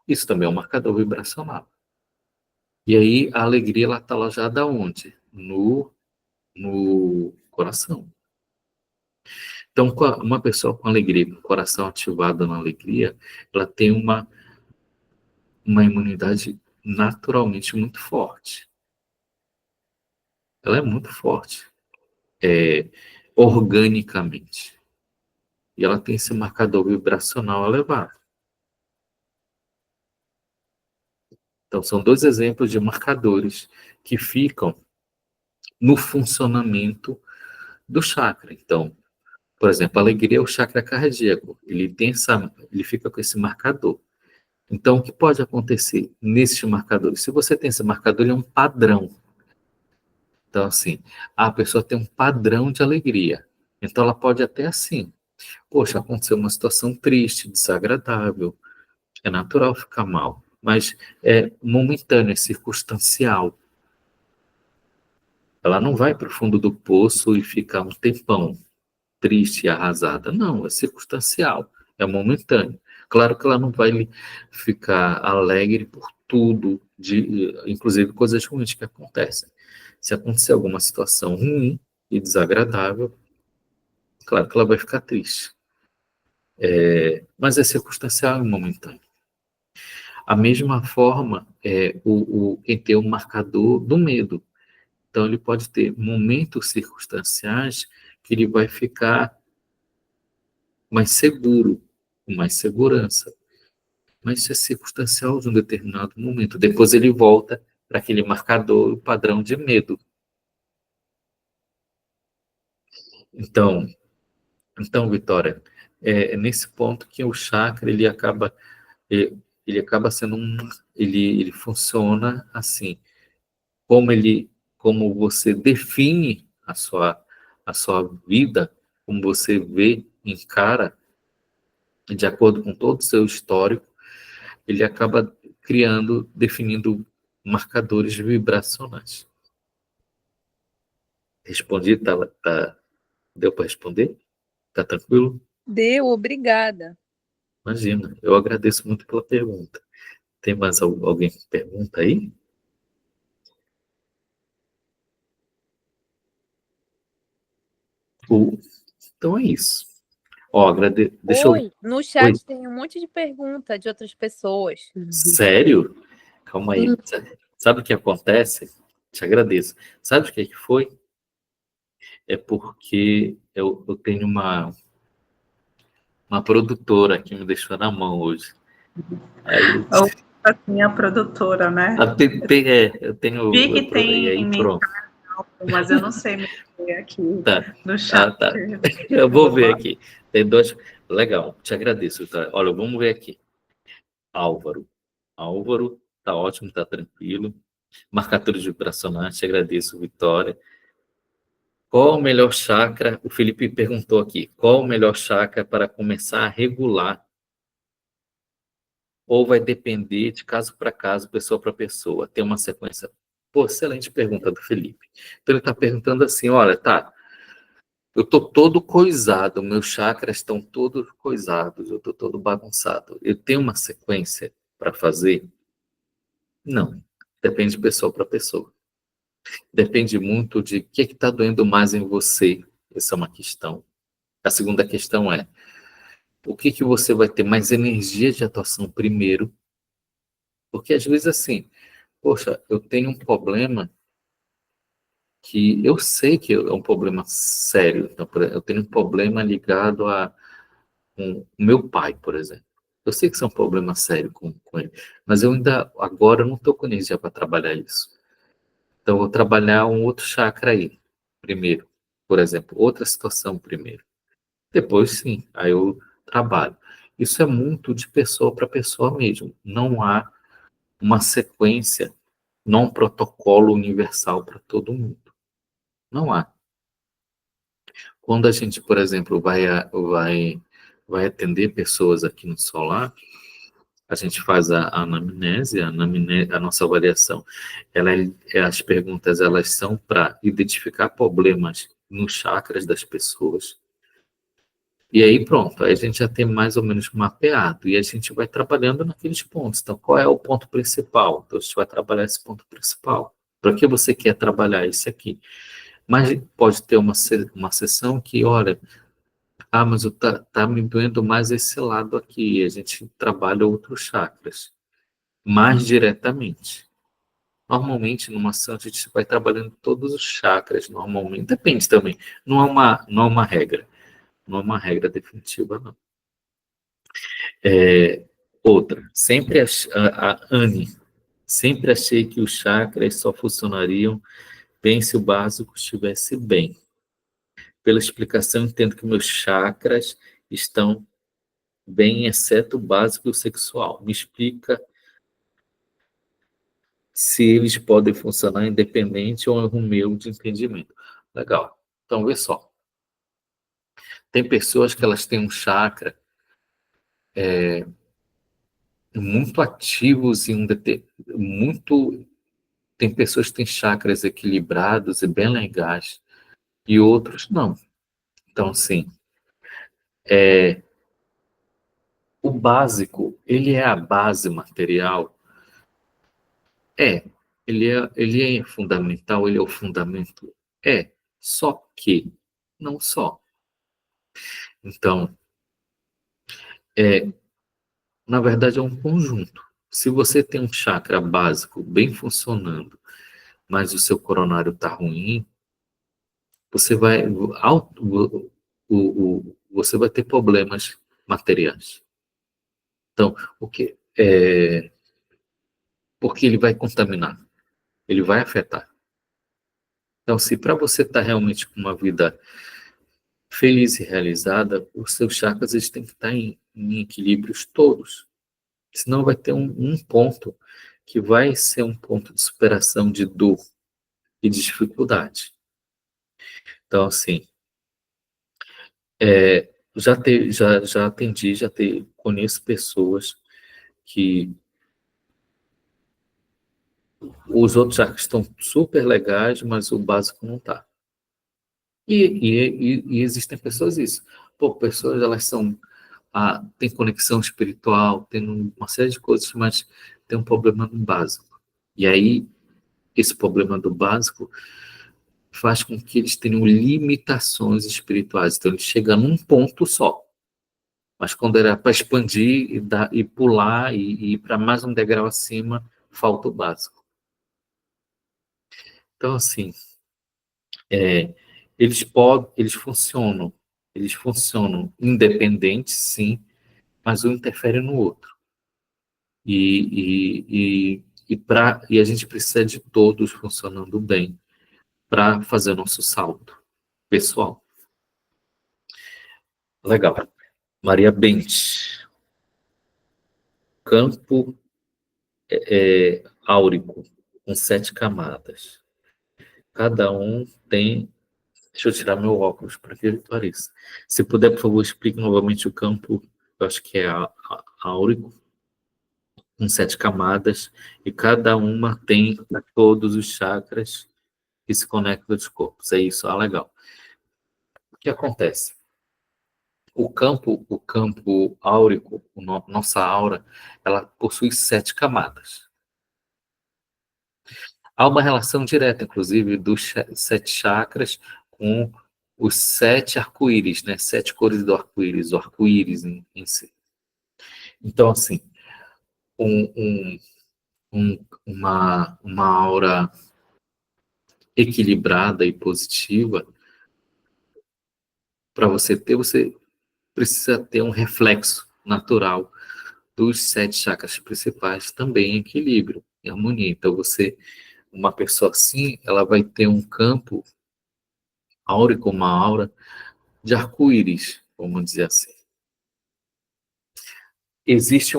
Speaker 1: Isso também é um marcador vibracional. E aí, a alegria, ela está alojada onde? No coração. Então, uma pessoa com alegria, com o coração ativado na alegria, ela tem uma imunidade naturalmente muito forte. Ela é muito forte, organicamente. e ela tem esse marcador vibracional elevado. Então, são dois exemplos de marcadores que ficam no funcionamento do chakra. Então, por exemplo, a alegria é o chakra cardíaco. Ele fica com esse marcador. Então, o que pode acontecer nesses marcadores? Se você tem esse marcador, ele é um padrão. Então, assim, a pessoa tem um padrão de alegria. Então, ela pode até assim, poxa, aconteceu uma situação triste, desagradável, é natural ficar mal, mas é momentâneo, é circunstancial. Ela não vai para o fundo do poço e ficar um tempão triste e arrasada. Não, é circunstancial, é momentâneo. Claro que ela não vai ficar alegre por tudo, inclusive coisas ruins que acontecem. Se acontecer alguma situação ruim e desagradável, claro que ela vai ficar triste. Mas é circunstancial e momentâneo. A mesma forma, quem tem o marcador do medo. Então, ele pode ter momentos circunstanciais que ele vai ficar mais seguro, com mais segurança. Mas isso é circunstancial de um determinado momento. Depois ele volta para aquele marcador, o padrão de medo. Então, Vitória, é nesse ponto que o chakra ele acaba sendo ele funciona assim, como você define a sua vida, como você vê, encara, de acordo com todo o seu histórico, ele acaba definindo marcadores vibracionais. Respondi, deu para responder? Tá tranquilo?
Speaker 2: Deu, obrigada.
Speaker 1: Imagina, eu agradeço muito pela pergunta. Tem mais alguém que pergunta aí? Então é isso. Ó, deixa eu...
Speaker 2: Oi, no
Speaker 1: Oi,
Speaker 2: chat tem um monte de pergunta de outras pessoas.
Speaker 1: sério? Calma aí. Sabe o que acontece? Te agradeço. Sabe o que foi? É porque eu tenho uma produtora que me deixou na mão hoje. Aí,
Speaker 3: Assim, a produtora, né?
Speaker 1: eu tenho...
Speaker 3: Vi que
Speaker 1: E aí,
Speaker 3: tem
Speaker 1: pronto.
Speaker 3: mas eu não sei mexer aqui
Speaker 1: Tá.
Speaker 3: no chat.
Speaker 1: Tá. Eu vou ver aqui. Tem dois... Legal, te agradeço. Tá? Olha, vamos ver aqui. Álvaro. Álvaro, tá ótimo, tá tranquilo. Marcadores vibracionais, te agradeço, Vitória. Qual o melhor chakra? O Felipe perguntou aqui. Qual o melhor chakra para começar a regular? Ou vai depender de caso para caso, pessoa para pessoa? Tem uma sequência. Pô, excelente pergunta do Felipe. Então ele está perguntando assim, olha, tá, eu estou todo coisado, meus chakras estão todos coisados, eu estou todo bagunçado. Eu tenho uma sequência para fazer? Não. Depende de pessoa para pessoa. Depende muito de o que está doendo mais em você. Essa é uma questão. A segunda questão é, o que você vai ter mais energia de atuação primeiro? Porque às vezes assim, poxa, eu tenho um problema que eu sei que é um problema sério. Então, eu tenho um problema ligado com o meu pai, por exemplo. Eu sei que isso é um problema sério com ele, mas eu ainda, agora, eu não estou com energia para trabalhar isso. Então, eu vou trabalhar um outro chakra aí, primeiro. Por exemplo, outra situação primeiro. Depois, sim, aí eu trabalho. Isso é muito de pessoa para pessoa mesmo. Não há uma sequência, não um protocolo universal para todo mundo. Não há. Quando a gente, por exemplo, vai atender pessoas aqui no Solar, a gente faz a anamnese, a nossa avaliação. As perguntas elas são para identificar problemas nos chakras das pessoas. E aí pronto, aí a gente já tem mais ou menos mapeado e a gente vai trabalhando naqueles pontos. Então, qual é o ponto principal? Então, a gente vai trabalhar esse ponto principal. Para que você quer trabalhar isso aqui? Mas pode ter uma sessão que, olha, mas tá me doendo mais esse lado aqui. A gente trabalha outros chakras mais diretamente. Normalmente, numa sessão, a gente vai trabalhando todos os chakras, normalmente. Depende também. Não é uma regra. não é uma regra definitiva, não. Outra, a Anne, sempre achei que os chakras só funcionariam bem se o básico estivesse bem. Pela explicação, entendo que meus chakras estão bem, exceto o básico e o sexual. Me explica se eles podem funcionar independente ou é um erro meu de entendimento. Legal. Então, vê só. Tem pessoas que elas têm um chakra muito ativos e muito. Tem pessoas que têm chakras equilibrados e bem legais e outros não. Então, assim, o básico, ele é a base material. Ele é fundamental, ele é o fundamento. Só que não só. Então, na verdade, é um conjunto. Se você tem um chakra básico bem funcionando, mas o seu coronário está ruim, você vai, você vai ter problemas materiais. Então, o que porque ele vai contaminar, ele vai afetar. Então, se para você estar realmente com uma vida feliz e realizada, os seus chakras eles têm que estar em equilíbrios todos. Senão vai ter um ponto que vai ser um ponto de superação de dor e de dificuldade. Então, assim, já atendi, conheço pessoas que os outros chakras estão super legais, mas o básico não está. E existem pessoas isso. Pô, pessoas, elas têm conexão espiritual, têm uma série de coisas, mas tem um problema no básico. E aí, esse problema do básico faz com que eles tenham limitações espirituais. Então, ele chega num ponto só. Mas quando era para expandir e pular e ir para mais um degrau acima, falta o básico. Então, assim, eles funcionam independentes, sim, mas um interfere no outro. E a gente precisa de todos funcionando bem para fazer o nosso salto pessoal. Legal. Maria Bentes. Campo áurico, com 7 camadas. Cada um tem. Deixa eu tirar meu óculos para que ele pareça. Se puder, por favor, explique novamente o campo. Eu acho que é áurico, com 7 camadas, e cada uma tem todos os chakras que se conectam aos corpos. É isso, legal. O que acontece? O campo áurico, nossa aura, ela possui 7 camadas. Há uma relação direta, inclusive, dos 7 chakras com os 7 arco-íris, né? 7 cores do arco-íris, o arco-íris em si. Então, assim, uma aura equilibrada e positiva, para você precisa ter um reflexo natural dos 7 chakras principais também em equilíbrio, em harmonia. Então, uma pessoa assim, ela vai ter um campo áurico, uma aura de arco-íris, vamos dizer assim. Existe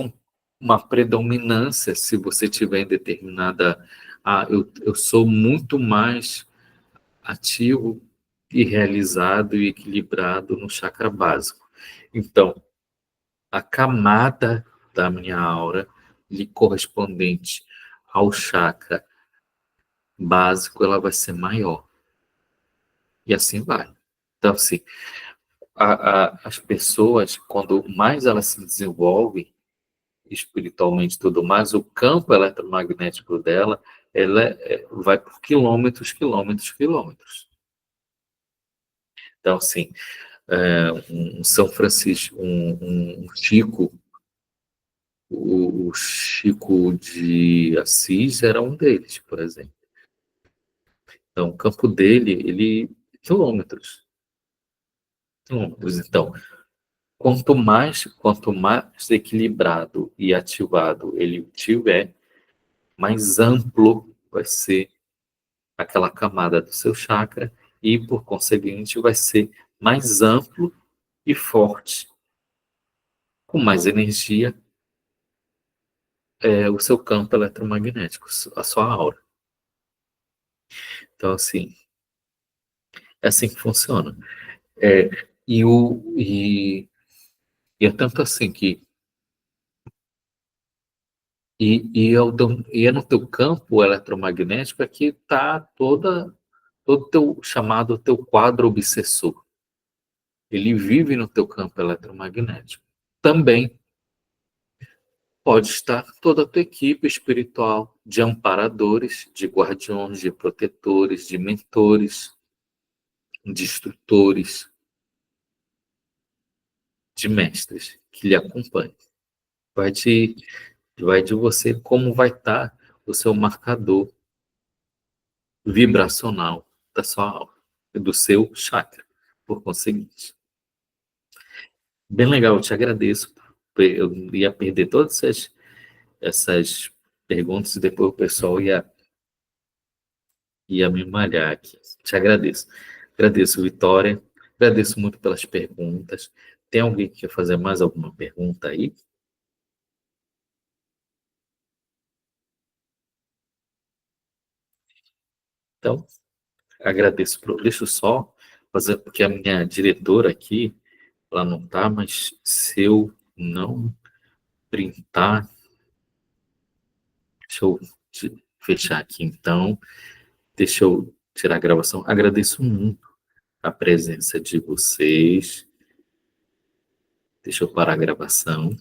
Speaker 1: uma predominância se você tiver em determinada... eu sou muito mais ativo e realizado e equilibrado no chakra básico. Então, a camada da minha aura lhe correspondente ao chakra básico, ela vai ser maior. E assim vai. Então, assim, as pessoas, quando mais elas se desenvolvem espiritualmente, tudo mais, o campo eletromagnético dela, vai por quilômetros, quilômetros, quilômetros. Então, assim, um São Francisco, um Chico, o Chico de Assis era um deles, por exemplo. Então, o campo dele, quilômetros. Então, quanto mais equilibrado e ativado ele tiver, mais amplo vai ser aquela camada do seu chakra e, por conseguinte, vai ser mais amplo e forte, com mais energia, o seu campo eletromagnético, a sua aura. Então, assim, é assim que funciona. É, e é tanto assim que é no teu campo eletromagnético é que está todo o teu chamado teu quadro obsessor. Ele vive no teu campo eletromagnético. Também pode estar toda a tua equipe espiritual de amparadores, de guardiões, de protetores, de mentores, de instrutores, de mestres que lhe acompanham. Vai de você como vai estar o seu marcador vibracional da sua alma, do seu chakra, por conseguinte. Bem legal, eu te agradeço. Eu ia perder todas essas perguntas e depois o pessoal ia me malhar aqui. Te agradeço. Agradeço, Vitória. Agradeço muito pelas perguntas. Tem alguém que quer fazer mais alguma pergunta aí? Então, agradeço. Deixa eu só fazer, porque a minha diretora aqui, ela não está, mas se eu não printar, deixa eu fechar aqui então, deixa eu tirar a gravação. Agradeço muito a presença de vocês. Deixa eu parar a gravação.